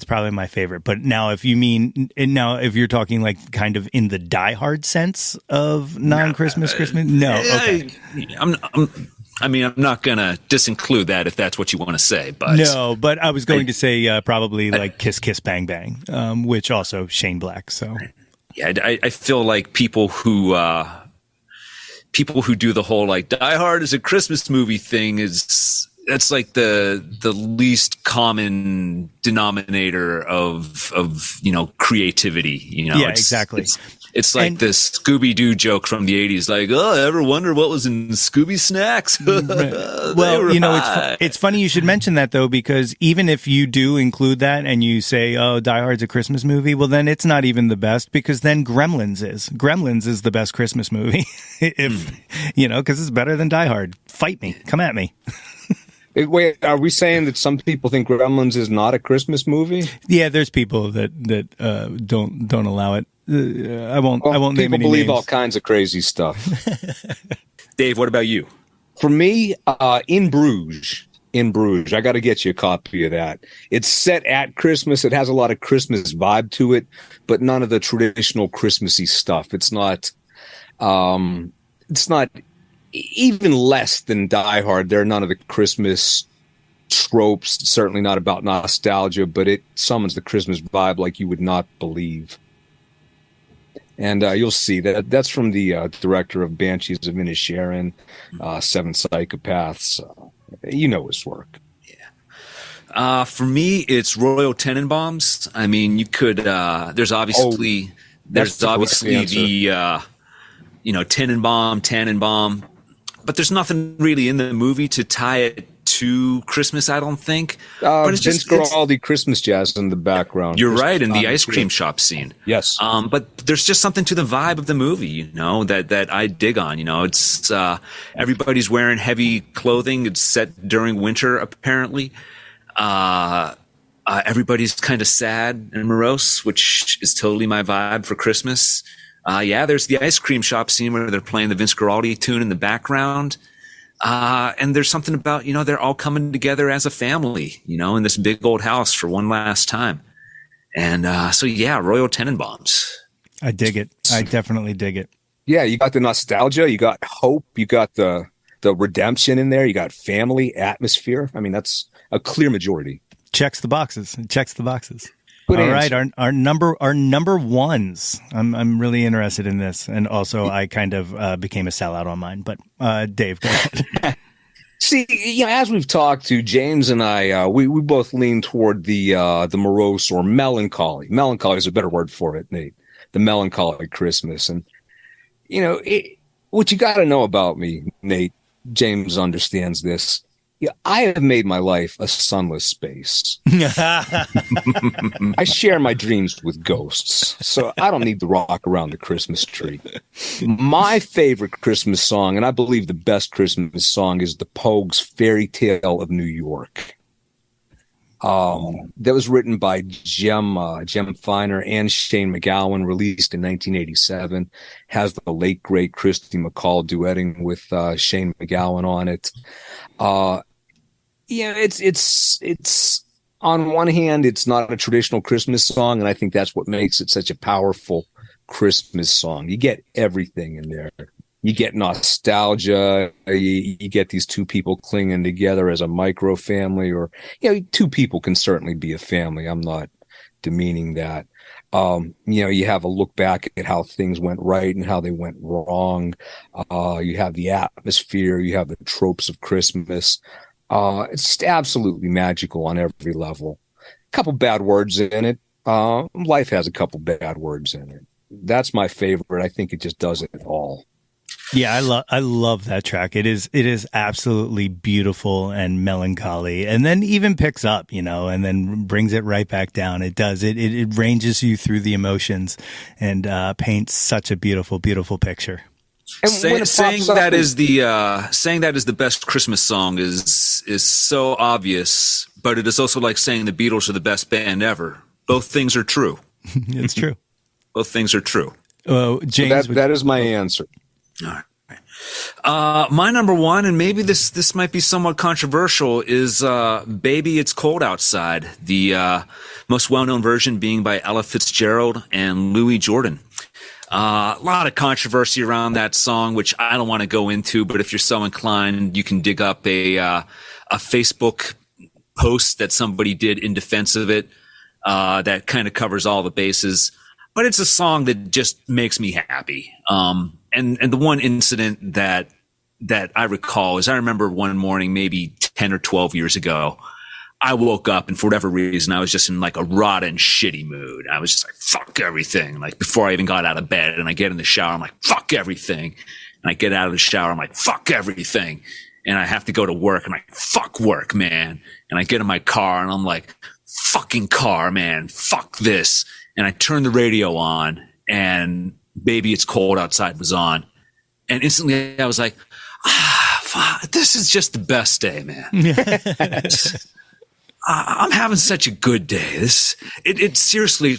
probably my favorite. But now if you're talking like kind of in the Die Hard sense of non-Christmas, no. Okay. I'm not going to disinclude that if that's what you want to say, but no, but I was going to say probably like Kiss Kiss Bang Bang, which also Shane Black. So yeah, I feel like people who do the whole like Die Hard is a Christmas movie thing that's like the least common denominator of creativity. Yeah, exactly. It's like the Scooby-Doo joke from the 80s, like, oh, ever wonder what was in Scooby snacks? Well, it's funny you should mention that, though, because even if you do include that and you say, oh, Die Hard's a Christmas movie, well, then it's not even the best, because then Gremlins is the best Christmas movie. Because it's better than Die Hard. Fight me. Come at me. Wait, are we saying that some people think Gremlins is not a Christmas movie? Yeah, there's people that don't allow it. I won't name any people believe names. all kinds of crazy stuff. Dave, what about you? For me, In Bruges, I got to get you a copy of that. It's set at Christmas. It has a lot of Christmas vibe to it, but none of the traditional Christmassy stuff. It's not even less than Die Hard. There are none of the Christmas tropes, certainly not about nostalgia, but it summons the Christmas vibe like you would not believe. And you'll see that's from the director of Banshees of Inisherin, Seven Psychopaths. You know his work. Yeah. For me, it's Royal Tenenbaums. I mean, you could. There's obviously the Tannenbaum, but there's nothing really in the movie to tie it to Christmas, I don't think. But it's Vince Guaraldi Christmas jazz in the background. You're right, in the ice cream shop scene. Yes. But there's just something to the vibe of the movie, that I dig on. It's everybody's wearing heavy clothing. It's set during winter, apparently. Everybody's kind of sad and morose, which is totally my vibe for Christmas. There's the ice cream shop scene where they're playing the Vince Guaraldi tune in the background. And there's something about, they're all coming together as a family, in this big old house for one last time. And Royal Tenenbaums. I dig it. I definitely dig it. Yeah, you got the nostalgia, you got hope, you got the redemption in there, you got family atmosphere. I mean, that's a clear majority. Checks the boxes. Good All answer. right, our number ones. I'm really interested in this, and also I kind of became a sellout on mine. But Dave, go ahead. See, as we've talked to James and I, we both lean toward the morose or melancholy. Melancholy is a better word for it, Nate. The melancholy Christmas, and what you got to know about me, Nate. James understands this. Yeah, I have made my life a sunless space. I share my dreams with ghosts, so I don't need to rock around the Christmas tree. My favorite Christmas song, and I believe the best Christmas song, is the Pogues' Fairy Tale of New York. That was written by Jem Finer and Shane MacGowan, released in 1987. Has the late, great Christy McCall duetting with Shane MacGowan on it. It's on one hand, it's not a traditional Christmas song, and I think that's what makes it such a powerful Christmas song. You get everything in there. You get nostalgia. You get these two people clinging together as a micro family, or two people can certainly be a family. I'm not demeaning that. You have a look back at how things went right and how they went wrong. You have the atmosphere. You have the tropes of Christmas. It's just absolutely magical on every level. A couple bad words in it. Life has a couple bad words in it. That's my favorite. I think it just does it all. Yeah, I love that track. It is absolutely beautiful and melancholy, and then even picks up, and then brings it right back down. It does. It ranges you through the emotions and paints such a beautiful, beautiful picture. And saying that is the best Christmas song is so obvious, but it is also like saying the Beatles are the best band ever. Both things are true. It's true. Both things are true. So James, that is my answer. All right. My number one, and maybe this might be somewhat controversial, is "Baby It's Cold Outside." The most well-known version being by Ella Fitzgerald and Louis Jordan. A lot of controversy around that song, which I don't want to go into. But if you're so inclined, you can dig up a Facebook post that somebody did in defense of it. That kind of covers all the bases. But it's a song that just makes me happy. And the one incident that I recall is I remember one morning, maybe 10 or 12 years ago, I woke up and for whatever reason, I was just in like a rotten, shitty mood. I was just like, fuck everything. Like before I even got out of bed, and I get in the shower, I'm like, fuck everything. And I get out of the shower, I'm like, fuck everything. And I have to go to work. I'm like, fuck work, man. And I get in my car and I'm like, fucking car, man. Fuck this. And I turn the radio on and "Baby It's Cold Outside" was on. And instantly I was like, fuck, this is just the best day, man. I'm having such a good day. It seriously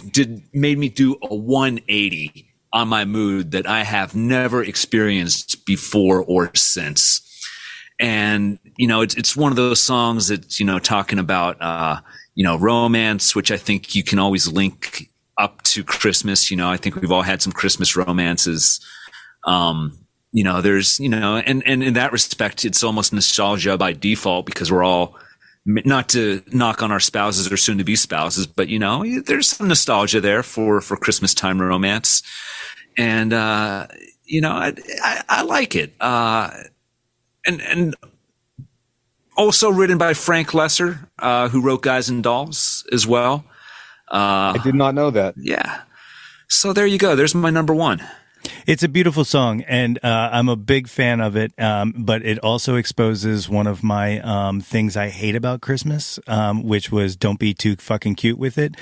made me do a 180 on my mood that I have never experienced before or since. And, it's one of those songs that, talking about, romance, which I think you can always link up to Christmas. I think we've all had some Christmas romances. There's, and in that respect, it's almost nostalgia by default because we're all, not to knock on our spouses or soon to be spouses, but there's some nostalgia there for Christmas time romance. And, I like it. And also written by Frank Lesser, who wrote Guys and Dolls as well. I did not know that. Yeah. So there you go. There's my number one. It's a beautiful song, and I'm a big fan of it, but it also exposes one of my things I hate about Christmas, which was don't be too fucking cute with it.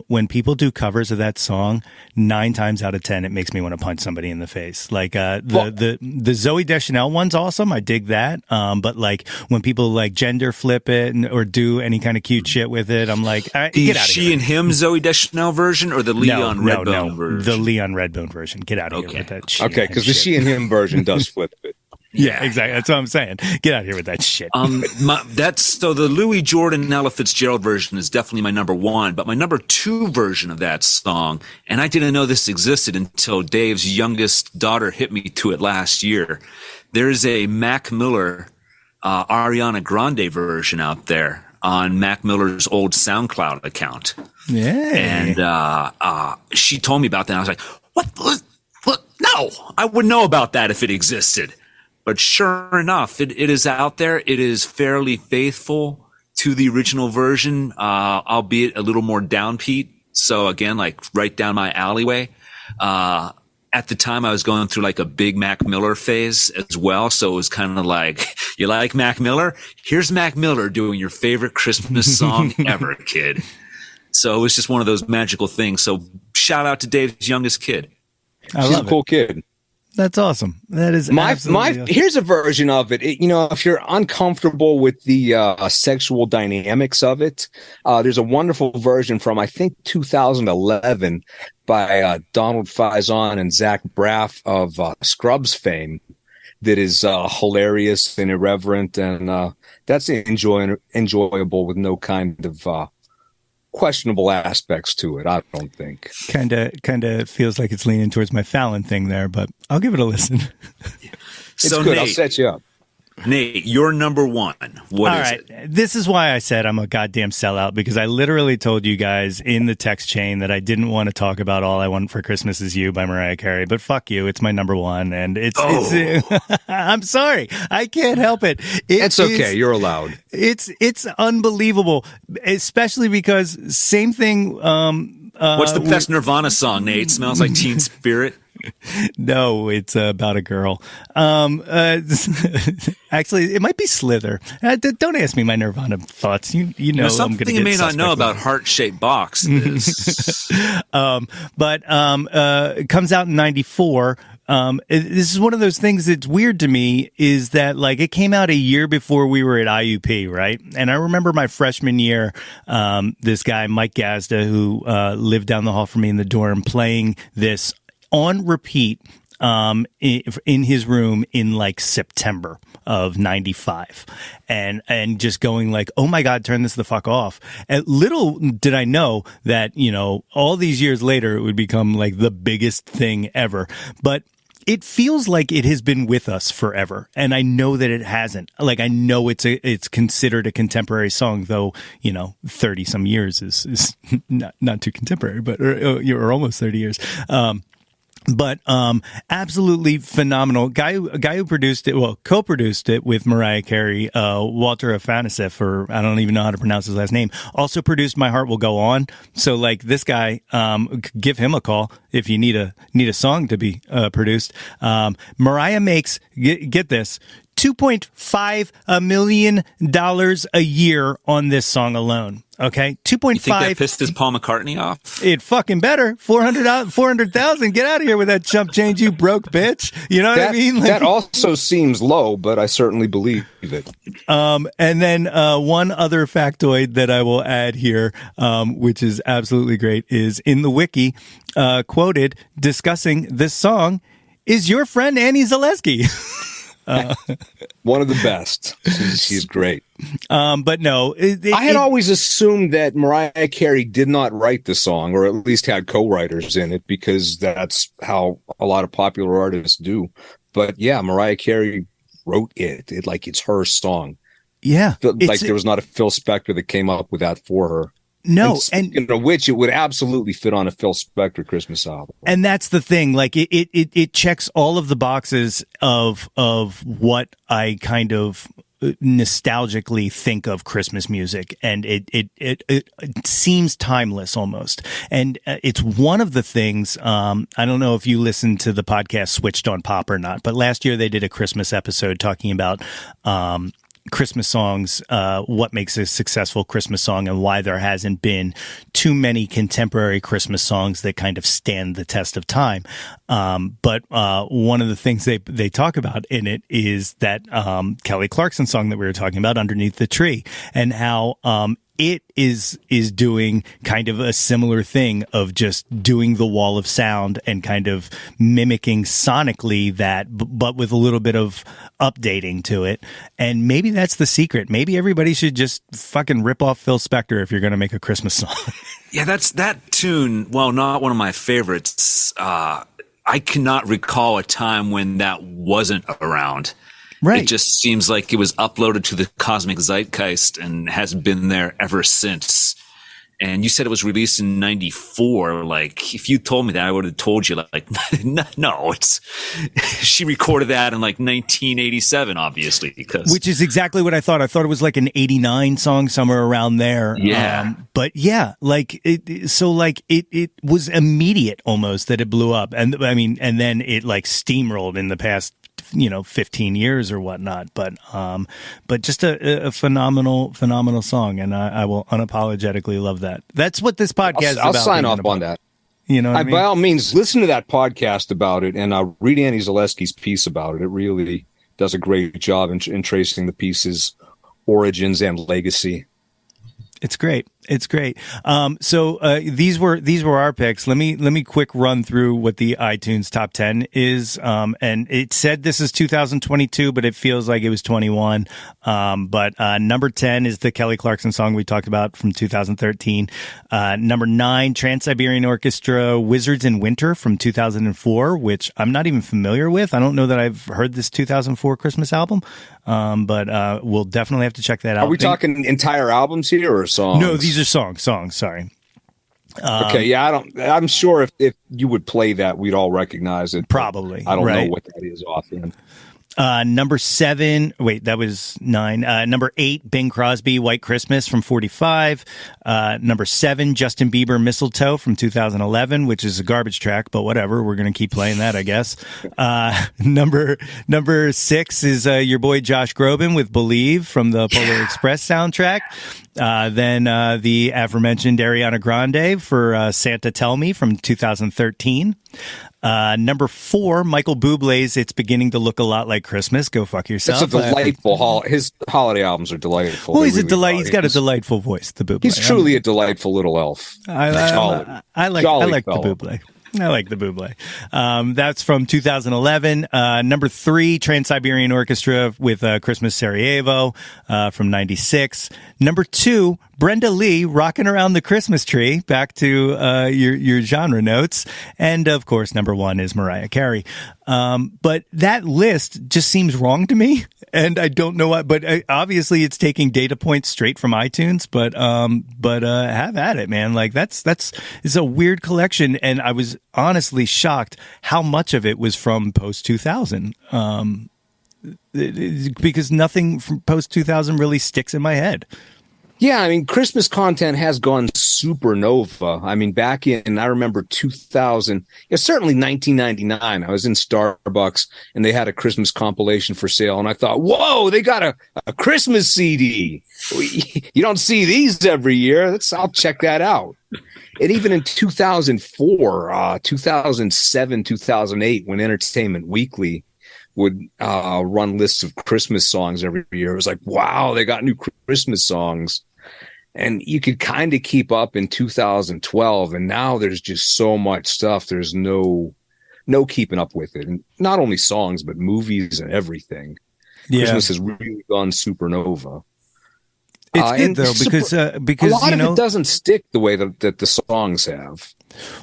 When people do covers of that song, 9 times out of 10, it makes me want to punch somebody in the face. Like the Zooey Deschanel one's awesome. I dig that. But like when people like gender flip it or do any kind of cute shit with it, I'm like, get out of here. She and Him Zooey Deschanel version or the Leon Redbone version? The Leon Redbone version. Get out of here. Okay. With that shit. Okay, because the she and him version does flip it. Yeah, exactly. That's what I'm saying. Get out of here with that shit. So the Louis Jordan and Ella Fitzgerald version is definitely my number one, but my number two version of that song, and I didn't know this existed until Dave's youngest daughter hit me to it last year. There's a Mac Miller, Ariana Grande version out there on Mac Miller's old SoundCloud account. Yeah. And she told me about that. And I was like, what? No, I would know about that if it existed. But sure enough, it is out there. It is fairly faithful to the original version, albeit a little more downbeat. So again, like right down my alleyway. At the time, I was going through like a big Mac Miller phase as well. So it was kind of like, you like Mac Miller? Here's Mac Miller doing your favorite Christmas song ever, kid. So it was just one of those magical things. So shout out to Dave's youngest kid. She's a cool kid. That's awesome. That is here's a version of it. If you're uncomfortable with the sexual dynamics of it, there's a wonderful version from I think 2011 by Donald Faison and Zach Braff of Scrubs fame. That is hilarious and irreverent, and that's enjoyable with no kind of questionable aspects to it. I don't think. Kind of feels like it's leaning towards my Fallon thing there, but I'll give it a listen. It's good. Nate, I'll set you up. Nate, you're number one. What All is right. it? This is why I said I'm a goddamn sellout, because I literally told you guys in the text chain that I didn't want to talk about All I Want for Christmas Is You by Mariah Carey, but fuck you. It's my number one. And it's I'm sorry. I can't help it. It's okay. You're allowed. It's unbelievable, especially because same thing. What's the best Nirvana song, Nate? Smells Like Teen Spirit. No, it's about a girl. Actually, it might be Slither. Don't ask me my Nirvana thoughts. You know I'm going to get something you may not know suspect about heart-shaped boxes. but it comes out in 94. This is one of those things that's weird to me, is that like it came out a year before we were at IUP, right? And I remember my freshman year, this guy, Mike Gazda, who lived down the hall from me in the dorm, playing this on repeat in his room in like September of 95, and just going like, oh my God, turn this the fuck off. And little did I know that, you know, all these years later, it would become like the biggest thing ever. But it feels like it has been with us forever, and I know that it hasn't. Like, I know it's considered a contemporary song, though, you know, 30 some years is not too contemporary, but or almost 30 years. But absolutely phenomenal. Guy who produced it, well, co-produced it with Mariah Carey, Walter Afanasieff, or I don't even know how to pronounce his last name, also produced My Heart Will Go On. So like this guy, give him a call if you need a song to be produced. Mariah makes, get this, $2.5 million a year on this song alone. Okay, 2.5. You think that pissed his Paul McCartney off? It fucking better. 400,000. Get out of here with that chump change, you broke bitch. You know what I mean? Like, that also seems low, but I certainly believe it. And then one other factoid that I will add here, which is absolutely great, is in the wiki, quoted discussing this song is your friend Annie Zaleski. One of the best. She's great. But no, I had always assumed that Mariah Carey did not write the song, or at least had co-writers in it, because that's how a lot of popular artists do. But yeah, Mariah Carey wrote it. Like it's her song. Yeah, like there was not a Phil Spector that came up with that for her. No, and you know, which it would absolutely fit on a Phil Spector Christmas album. And that's the thing. Like it checks all of the boxes of what I kind of nostalgically think of Christmas music, and it seems timeless almost. And it's one of the things. I don't know if you listened to the podcast Switched on Pop or not, but last year they did a Christmas episode talking about Christmas songs, what makes a successful Christmas song, and why there hasn't been too many contemporary Christmas songs that kind of stand the test of time. But one of the things they talk about in it is that Kelly Clarkson song that we were talking about, Underneath the Tree, and how it is doing kind of a similar thing of just doing the wall of sound and kind of mimicking sonically that, but with a little bit of updating to it. And maybe that's the secret. Maybe everybody should just fucking rip off Phil Spector if you're going to make a Christmas song. Yeah, that's that tune. Well, not one of my favorites. I cannot recall a time when that wasn't around. Right. It just seems like it was uploaded to the cosmic zeitgeist and has been there ever since. And you said it was released in 94. Like, if you told me that, I would have told you, like, no, she recorded that in like 1987, obviously, which is exactly what I thought. I thought it was like an 89 song, somewhere around there. Yeah. But yeah, like it was immediate almost that it blew up. And I mean, and then it like steamrolled in the past, 15 years or whatnot, but just a phenomenal song, and I will unapologetically love that. That's what this podcast is about. I'll sign off on that. You know what I mean? By all means, listen to that podcast about it, and read Annie Zaleski's piece about it. It really does a great job in tracing the piece's origins and legacy. It's great. It's great. So these were our picks. Let me quick run through what the iTunes top 10 is. And it said this is 2022, but it feels like it was 21. But number 10 is the Kelly Clarkson song we talked about from 2013. Number 9, Trans-Siberian Orchestra, Wizards in Winter from 2004, which I'm not even familiar with. I don't know that I've heard this 2004 Christmas album. But we'll definitely have to check that out. Are we talking entire albums here or songs? No, these are songs. Sorry. Okay, yeah, I'm sure if you would play that, we'd all recognize it. Probably. I don't know what that is offhand. Number 7, wait, that was 9. Number 8, Bing Crosby, White Christmas from 45. Number 7, Justin Bieber, Mistletoe from 2011, which is a garbage track, but whatever. We're going to keep playing that, I guess. Number 6 is your boy Josh Groban with Believe from the Polar Express soundtrack. Then the aforementioned Ariana Grande for Santa Tell Me from 2013. Number 4, Michael Bublé's It's Beginning to Look a Lot Like Christmas. Go fuck yourself. It's a delightful his holiday albums are delightful. Well, he's got a delightful voice, the Bublé. He's truly a delightful little elf. I like the Bublé. I like the Bublé. That's from 2011. Number 3, Trans-Siberian Orchestra with Christmas Sarajevo from 96. Number 2, Brenda Lee, Rockin' Around the Christmas Tree. Back to your genre notes. And, of course, number 1 is Mariah Carey. But that list just seems wrong to me. And I don't know what, but obviously it's taking data points straight from iTunes, but have at it, man. Like it's a weird collection. And I was honestly shocked how much of it was from post 2000. Because nothing from post 2000 really sticks in my head. Yeah, I mean, Christmas content has gone supernova. I mean, back in, I remember 2000, certainly 1999, I was in Starbucks and they had a Christmas compilation for sale. And I thought, whoa, they got a Christmas CD. You don't see these every year. I'll check that out. And even in 2004, 2007, 2008, when Entertainment Weekly would run lists of Christmas songs every year. It was like, wow, they got new Christmas songs. And you could kind of keep up in 2012. And now there's just so much stuff. There's no keeping up with it. And not only songs, but movies and everything. Yeah. Christmas has really gone supernova. It's good though, because a lot of it doesn't stick the way that the songs have.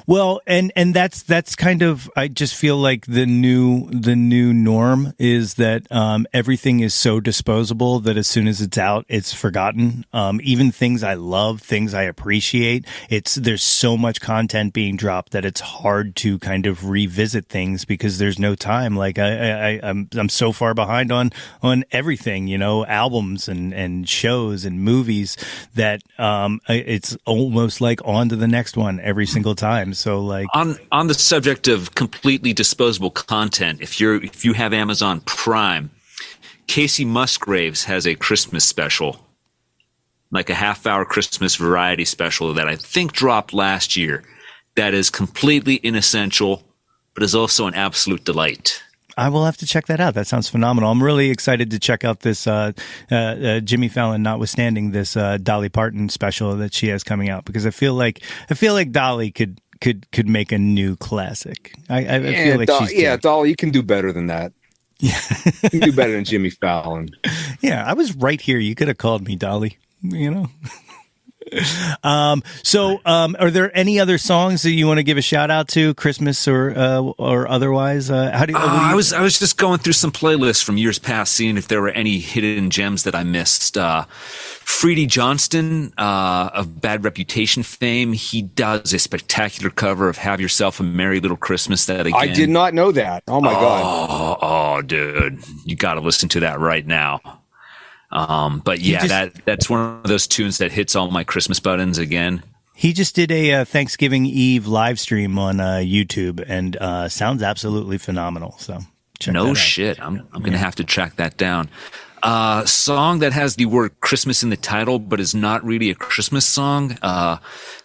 Well, and that's kind of, I just feel like the new norm is that everything is so disposable that as soon as it's out, it's forgotten. Even things I love, things I appreciate, there's so much content being dropped that it's hard to kind of revisit things because there's no time. Like I'm so far behind on everything, albums and shows and movies that it's almost like on to the next one every single time. So like on the subject of completely disposable content, if you have Amazon Prime, Casey Musgraves has a Christmas special, like a half-hour Christmas variety special that I think dropped last year. That is completely inessential, but is also an absolute delight. I will have to check that out. That sounds phenomenal. I'm really excited to check out this Jimmy Fallon, notwithstanding this Dolly Parton special that she has coming out, because I feel like Dolly could make a new classic. I feel like she's Dolly, you can do better than that. Yeah, you can do better than Jimmy Fallon. Yeah, I was right here. You could have called me Dolly. So are there any other songs that you want to give a shout out to, Christmas or otherwise? I was just going through some playlists from years past, seeing if there were any hidden gems that I missed. Freddie Johnston of Bad Reputation fame, he does a spectacular cover of Have Yourself a Merry Little Christmas. That again, I did not know that. Oh my God. Oh, dude, you got to listen to that right now. But yeah, that's one of those tunes that hits all my Christmas buttons again. He just did a Thanksgiving Eve live stream on YouTube, and sounds absolutely phenomenal. So check that out. No shit, I'm gonna have to track that down. Song that has the word Christmas in the title, but is not really a Christmas song.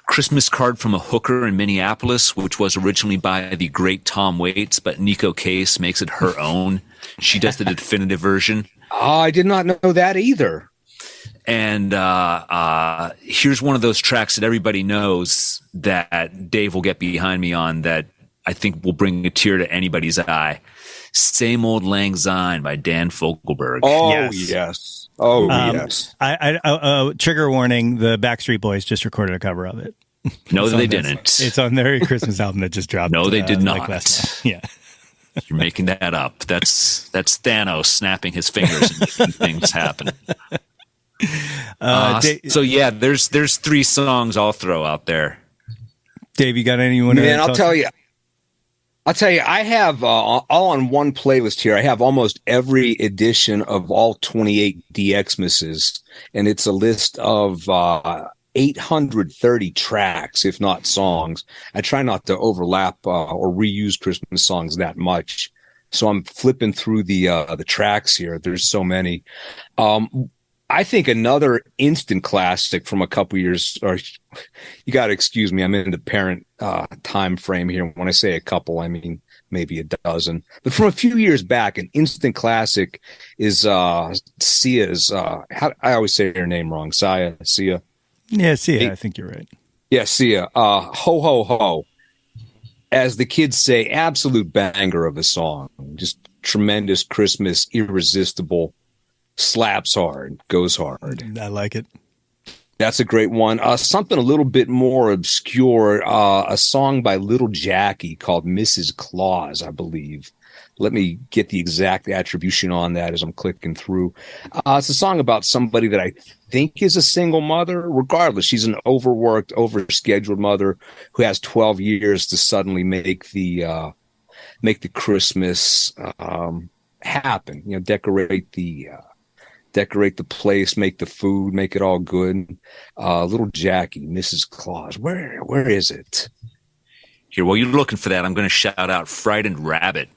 Christmas Card from a Hooker in Minneapolis, which was originally by the great Tom Waits, but Nico Case makes it her own. She does the definitive version. Oh, I did not know that either. And here's one of those tracks that everybody knows that Dave will get behind me on, that I think will bring a tear to anybody's eye. Same Old Lang Syne by Dan Fogelberg. Oh, yes. Oh, yes. I trigger warning, the Backstreet Boys just recorded a cover of it. No, they didn't. It's on their Christmas album that just dropped. No, they did not. Like last month. Yeah. You're making that up. That's Thanos snapping his fingers and making things happen. So yeah, there's 3 songs I'll throw out there. Dave, you got anyone? Man, I'll tell you. I'll tell you, I have all on one playlist here. I have almost every edition of all 28 DXmas's, and it's a list of 830 tracks, if not songs. I try not to overlap or reuse Christmas songs that much, so I'm flipping through the tracks here. There's so many. I think another instant classic from a couple years, or you got to excuse me, I'm in the parent time frame here. When I say a couple, I mean maybe a dozen. But from a few years back, an instant classic is Sia's. I always say her name wrong. Sia. Yeah, Sia. I think you're right. Yeah, Sia. Ho ho ho. As the kids say, absolute banger of a song. Just tremendous Christmas, irresistible. Slaps hard, goes hard. I like it. That's a great one. Something a little bit more obscure, a song by Little Jackie called Mrs. Claus, I believe. Let me get the exact attribution on that as I'm clicking through. It's a song about somebody that I think is a single mother. Regardless, she's an overworked, overscheduled mother who has 12 years to suddenly make the Christmas happen. You know, decorate the place, make the food, make it all good. Little Jackie, Mrs. Claus. Where is it? Here, while you're looking for that, I'm going to shout out Frightened Rabbit,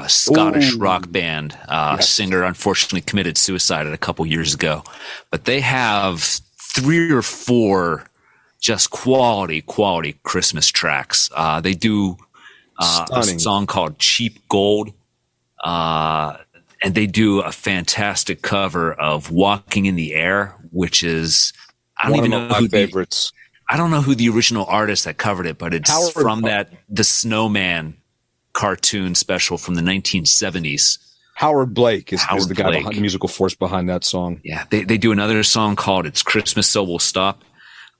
Scottish rock band. Yes. Singer unfortunately committed suicide a couple years ago. But they have 3 or 4 just quality Christmas tracks. They do a song called Cheap Gold. And they do a fantastic cover of Walking in the Air, which is, I don't even know my favorites. I don't know who the original artist that covered it, but it's from the Snowman cartoon special from the 1970s. Howard Blake is the guy behind the musical force behind that song. Yeah. They do another song called It's Christmas So We'll Stop.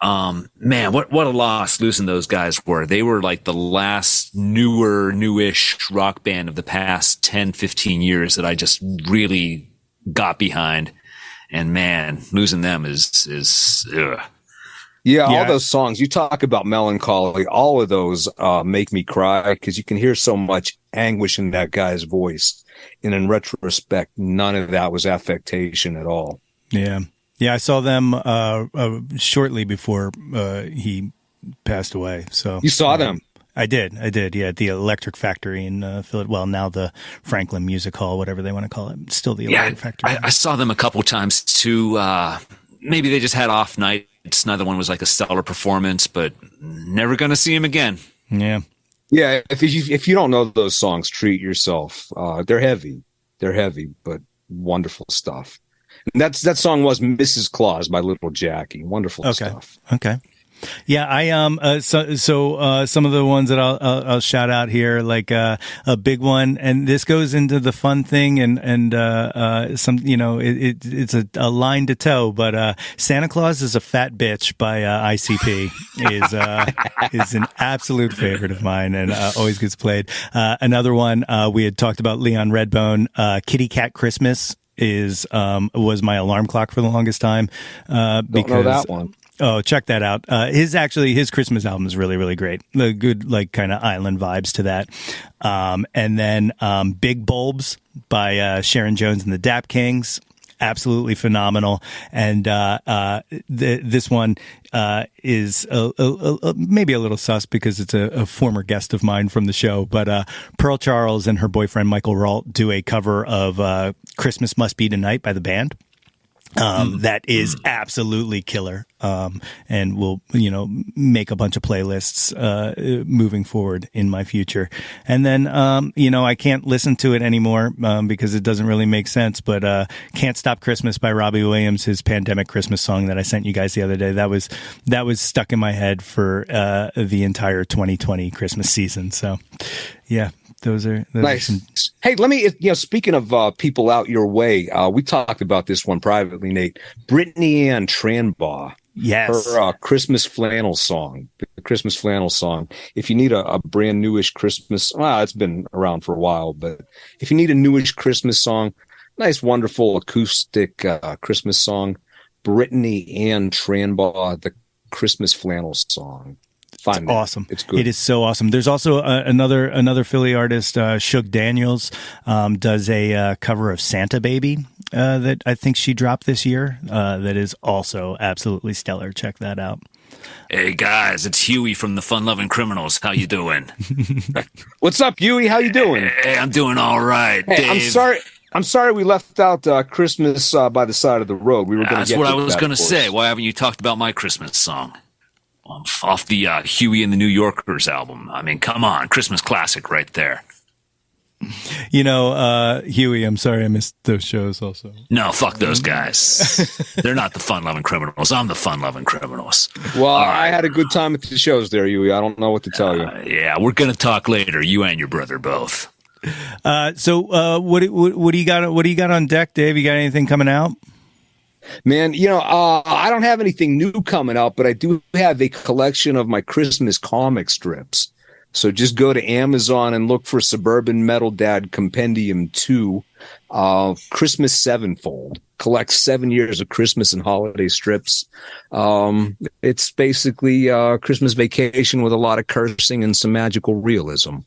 Man, what a loss losing those guys were. They were like the last newish rock band of the past 10, 15 years that I just really got behind. And man, losing them is ugh. Yeah, all those songs, you talk about melancholy, all of those make me cry because you can hear so much anguish in that guy's voice. And in retrospect, none of that was affectation at all. Yeah. Yeah, I saw them shortly before he passed away. So you saw them? I did. Yeah, at the Electric Factory in Philadelphia. Well, now the Franklin Music Hall, whatever they want to call it. Still the Electric Factory. I saw them a couple times too. Maybe they just had off nights. Neither one was like a stellar performance, but never going to see him again. Yeah. Yeah, if you don't know those songs, treat yourself. They're heavy, but wonderful stuff. And that song was Mrs. Claus by Little Jackie. Wonderful stuff. Okay. Yeah, I so some of the ones that I'll shout out here, like a big one, and this goes into the fun thing, and some, you know, it's a line to toe, but Santa Claus is a Fat Bitch by ICP is an absolute favorite of mine, and always gets played. Another one we had talked about, Leon Redbone, Kitty Cat Christmas was my alarm clock for the longest time. Don't know that one. Oh, check that out. His Christmas album is really, really great. The good, like, kind of island vibes to that. And then, Big Bulbs by, Sharon Jones and the Dap Kings. Absolutely phenomenal. And, this one, is maybe a little sus because it's a former guest of mine from the show, but, Pearl Charles and her boyfriend Michael Ralt do a cover of, Christmas Must Be Tonight by the band. That is absolutely killer. And will, you know, make a bunch of playlists, moving forward in my future. And then, you know, I can't listen to it anymore, because it doesn't really make sense, but, Can't Stop Christmas by Robbie Williams, his pandemic Christmas song that I sent you guys the other day. That was stuck in my head for, the entire 2020 Christmas season. So yeah. Those nice. Are some... Hey, let me, you know, speaking of people out your way, we talked about this one privately, Nate. Brittany Ann Tranbaugh. Yes. Her Christmas flannel song, the Christmas flannel song. If you need a brand newish Christmas, it's been around for a while, but if you need a newish Christmas song, nice, wonderful acoustic Christmas song, Brittany Ann Tranbaugh, the Christmas flannel song. Find awesome. It's good. It is so awesome. There's also another Philly artist, Shook Daniels, does a cover of Santa Baby that I think she dropped this year. That is also absolutely stellar. Check that out. Hey guys, it's Huey from the Fun Loving Criminals. How you doing? What's up, Huey? How you doing? Hey, I'm doing all right. Hey, Dave. I'm sorry we left out Christmas by the Side of the Road. We were going to That's get what to I was that, going to of course. say. Why haven't you talked about my Christmas song? Off the Huey and the New Yorkers album. I mean, come on. Christmas classic right there. You know, Huey, I'm sorry I missed those shows also. No, fuck those guys. They're not the fun-loving criminals. I'm the fun-loving criminals. Well, I had a good time at the shows there, Huey. I don't know what to tell you. Yeah, we're going to talk later. You and your brother both. So what do you got? What do you got on deck, Dave? You got anything coming out? Man, I don't have anything new coming out, but I do have a collection of my Christmas comic strips. So just go to Amazon and look for Suburban Metal Dad Compendium 2, Christmas Sevenfold. Collects 7 years of Christmas and holiday strips. It's basically Christmas Vacation with a lot of cursing and some magical realism.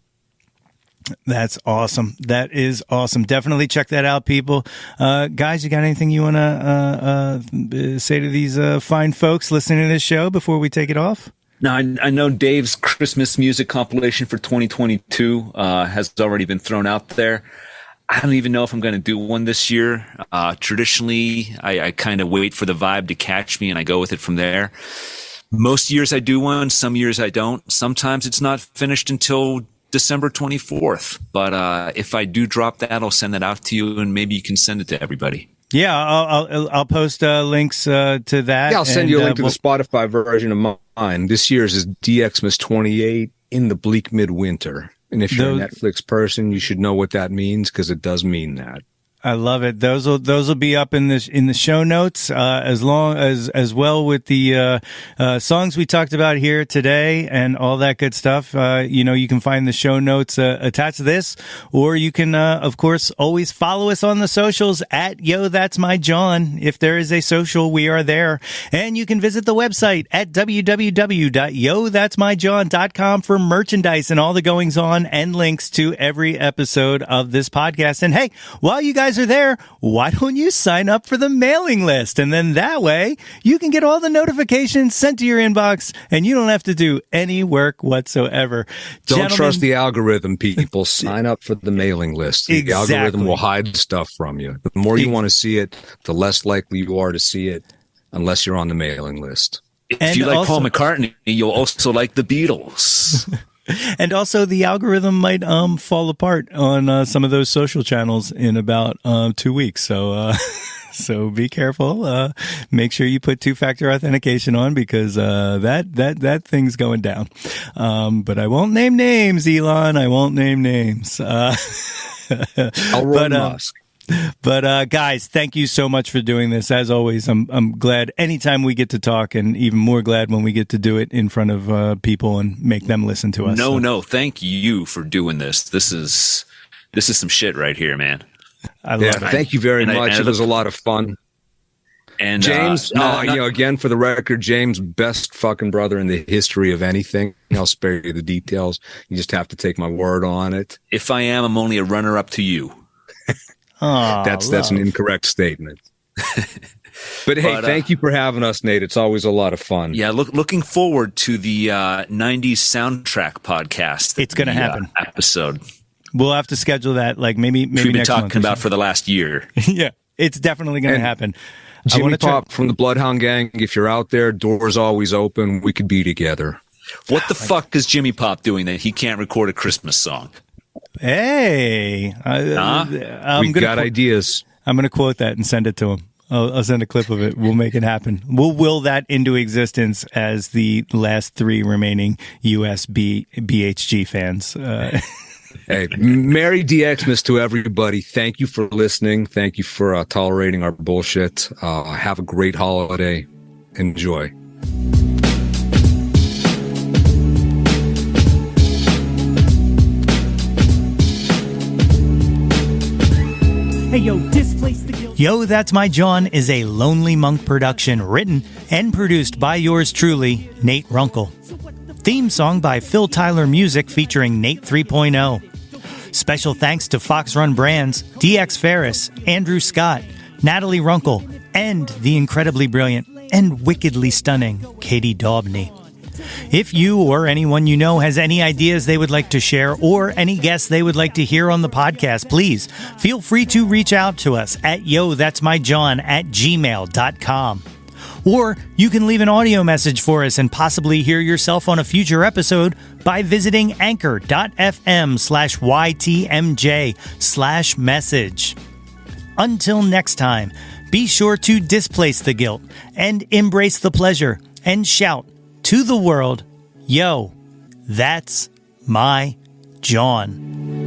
That's awesome. That is awesome. Definitely check that out, people. Guys, you got anything you want to say to these fine folks listening to this show before we take it off? Now, I know Dave's Christmas music compilation for 2022 has already been thrown out there. I don't even know if I'm going to do one this year. Traditionally, I kind of wait for the vibe to catch me and I go with it from there. Most years I do one. Some years I don't. Sometimes it's not finished until December 24th. But if I do drop that, I'll send that out to you and maybe you can send it to everybody. Yeah, I'll post links to that. Yeah, I'll send you a link to the Spotify version of mine. This year's is DXmas 28 in the bleak midwinter. And if you're a Netflix person, you should know what that means because it does mean that. I love it. Those will be up in the show notes, as well with the songs we talked about here today and all that good stuff. You can find the show notes attached to this, or you can of course always follow us on the socials at Yo That's My Jawn. If there is a social, we are there, and you can visit the website at www.yothat'smyjawn.com for merchandise and all the goings on and links to every episode of this podcast. And hey, while you guys are there, why don't you sign up for the mailing list? And then that way you can get all the notifications sent to your inbox and you don't have to do any work whatsoever. Don't trust the algorithm, people. Sign up for the mailing list. The algorithm will hide stuff from you. The more you want to see it, the less likely you are to see it unless you're on the mailing list. If you like Paul McCartney, you'll also like the Beatles. And also, the algorithm might fall apart on some of those social channels in about 2 weeks. So so be careful. Make sure you put two-factor authentication on because that thing's going down. But I won't name names, Elon. I won't name names. I'll roll Musk. But guys, thank you so much for doing this. As always, I'm glad anytime we get to talk, and even more glad when we get to do it in front of people and make them listen to us. No, thank you for doing this. This is some shit right here, man. I love it. Thank you very much. It was a lot of fun. And James, again, for the record, James, best fucking brother in the history of anything. I'll spare you the details. You just have to take my word on it. If I am, I'm only a runner-up to you. That's an incorrect statement. But hey, thank you for having us, Nate. It's always a lot of fun. Yeah, looking forward to the 90s soundtrack podcast. It's going to happen. Episode. We'll have to schedule that, like maybe we've been next talking month about for the last year. Yeah, it's definitely going to happen. Jimmy Pop from the Bloodhound Gang. If you're out there, doors always open. We could be together. What the fuck is Jimmy Pop doing that he can't record a Christmas song? Hey, we got ideas. I'm going to quote that and send it to him. I'll send a clip of it. We'll make it happen. We'll will that into existence as the last three remaining USB BHG fans. Hey, Merry DXmas to everybody. Thank you for listening. Thank you for tolerating our bullshit. Have a great holiday. Enjoy. Hey, yo, displace the guilt. Yo, That's My Jawn is a Lonely Monk production written and produced by yours truly, Nate Runkle. Theme song by Phil Tyler Music featuring Nate 3.0. Special thanks to Fox Run Brands, DX Ferris, Andrew Scott, Natalie Runkle, and the incredibly brilliant and wickedly stunning Katie Daubney. If you or anyone you know has any ideas they would like to share or any guests they would like to hear on the podcast, please feel free to reach out to us at yothat'smyjohn@gmail.com. Or you can leave an audio message for us and possibly hear yourself on a future episode by visiting anchor.fm/ytmj/message. Until next time, be sure to displace the guilt and embrace the pleasure and shout to the world, yo, that's my Jawn.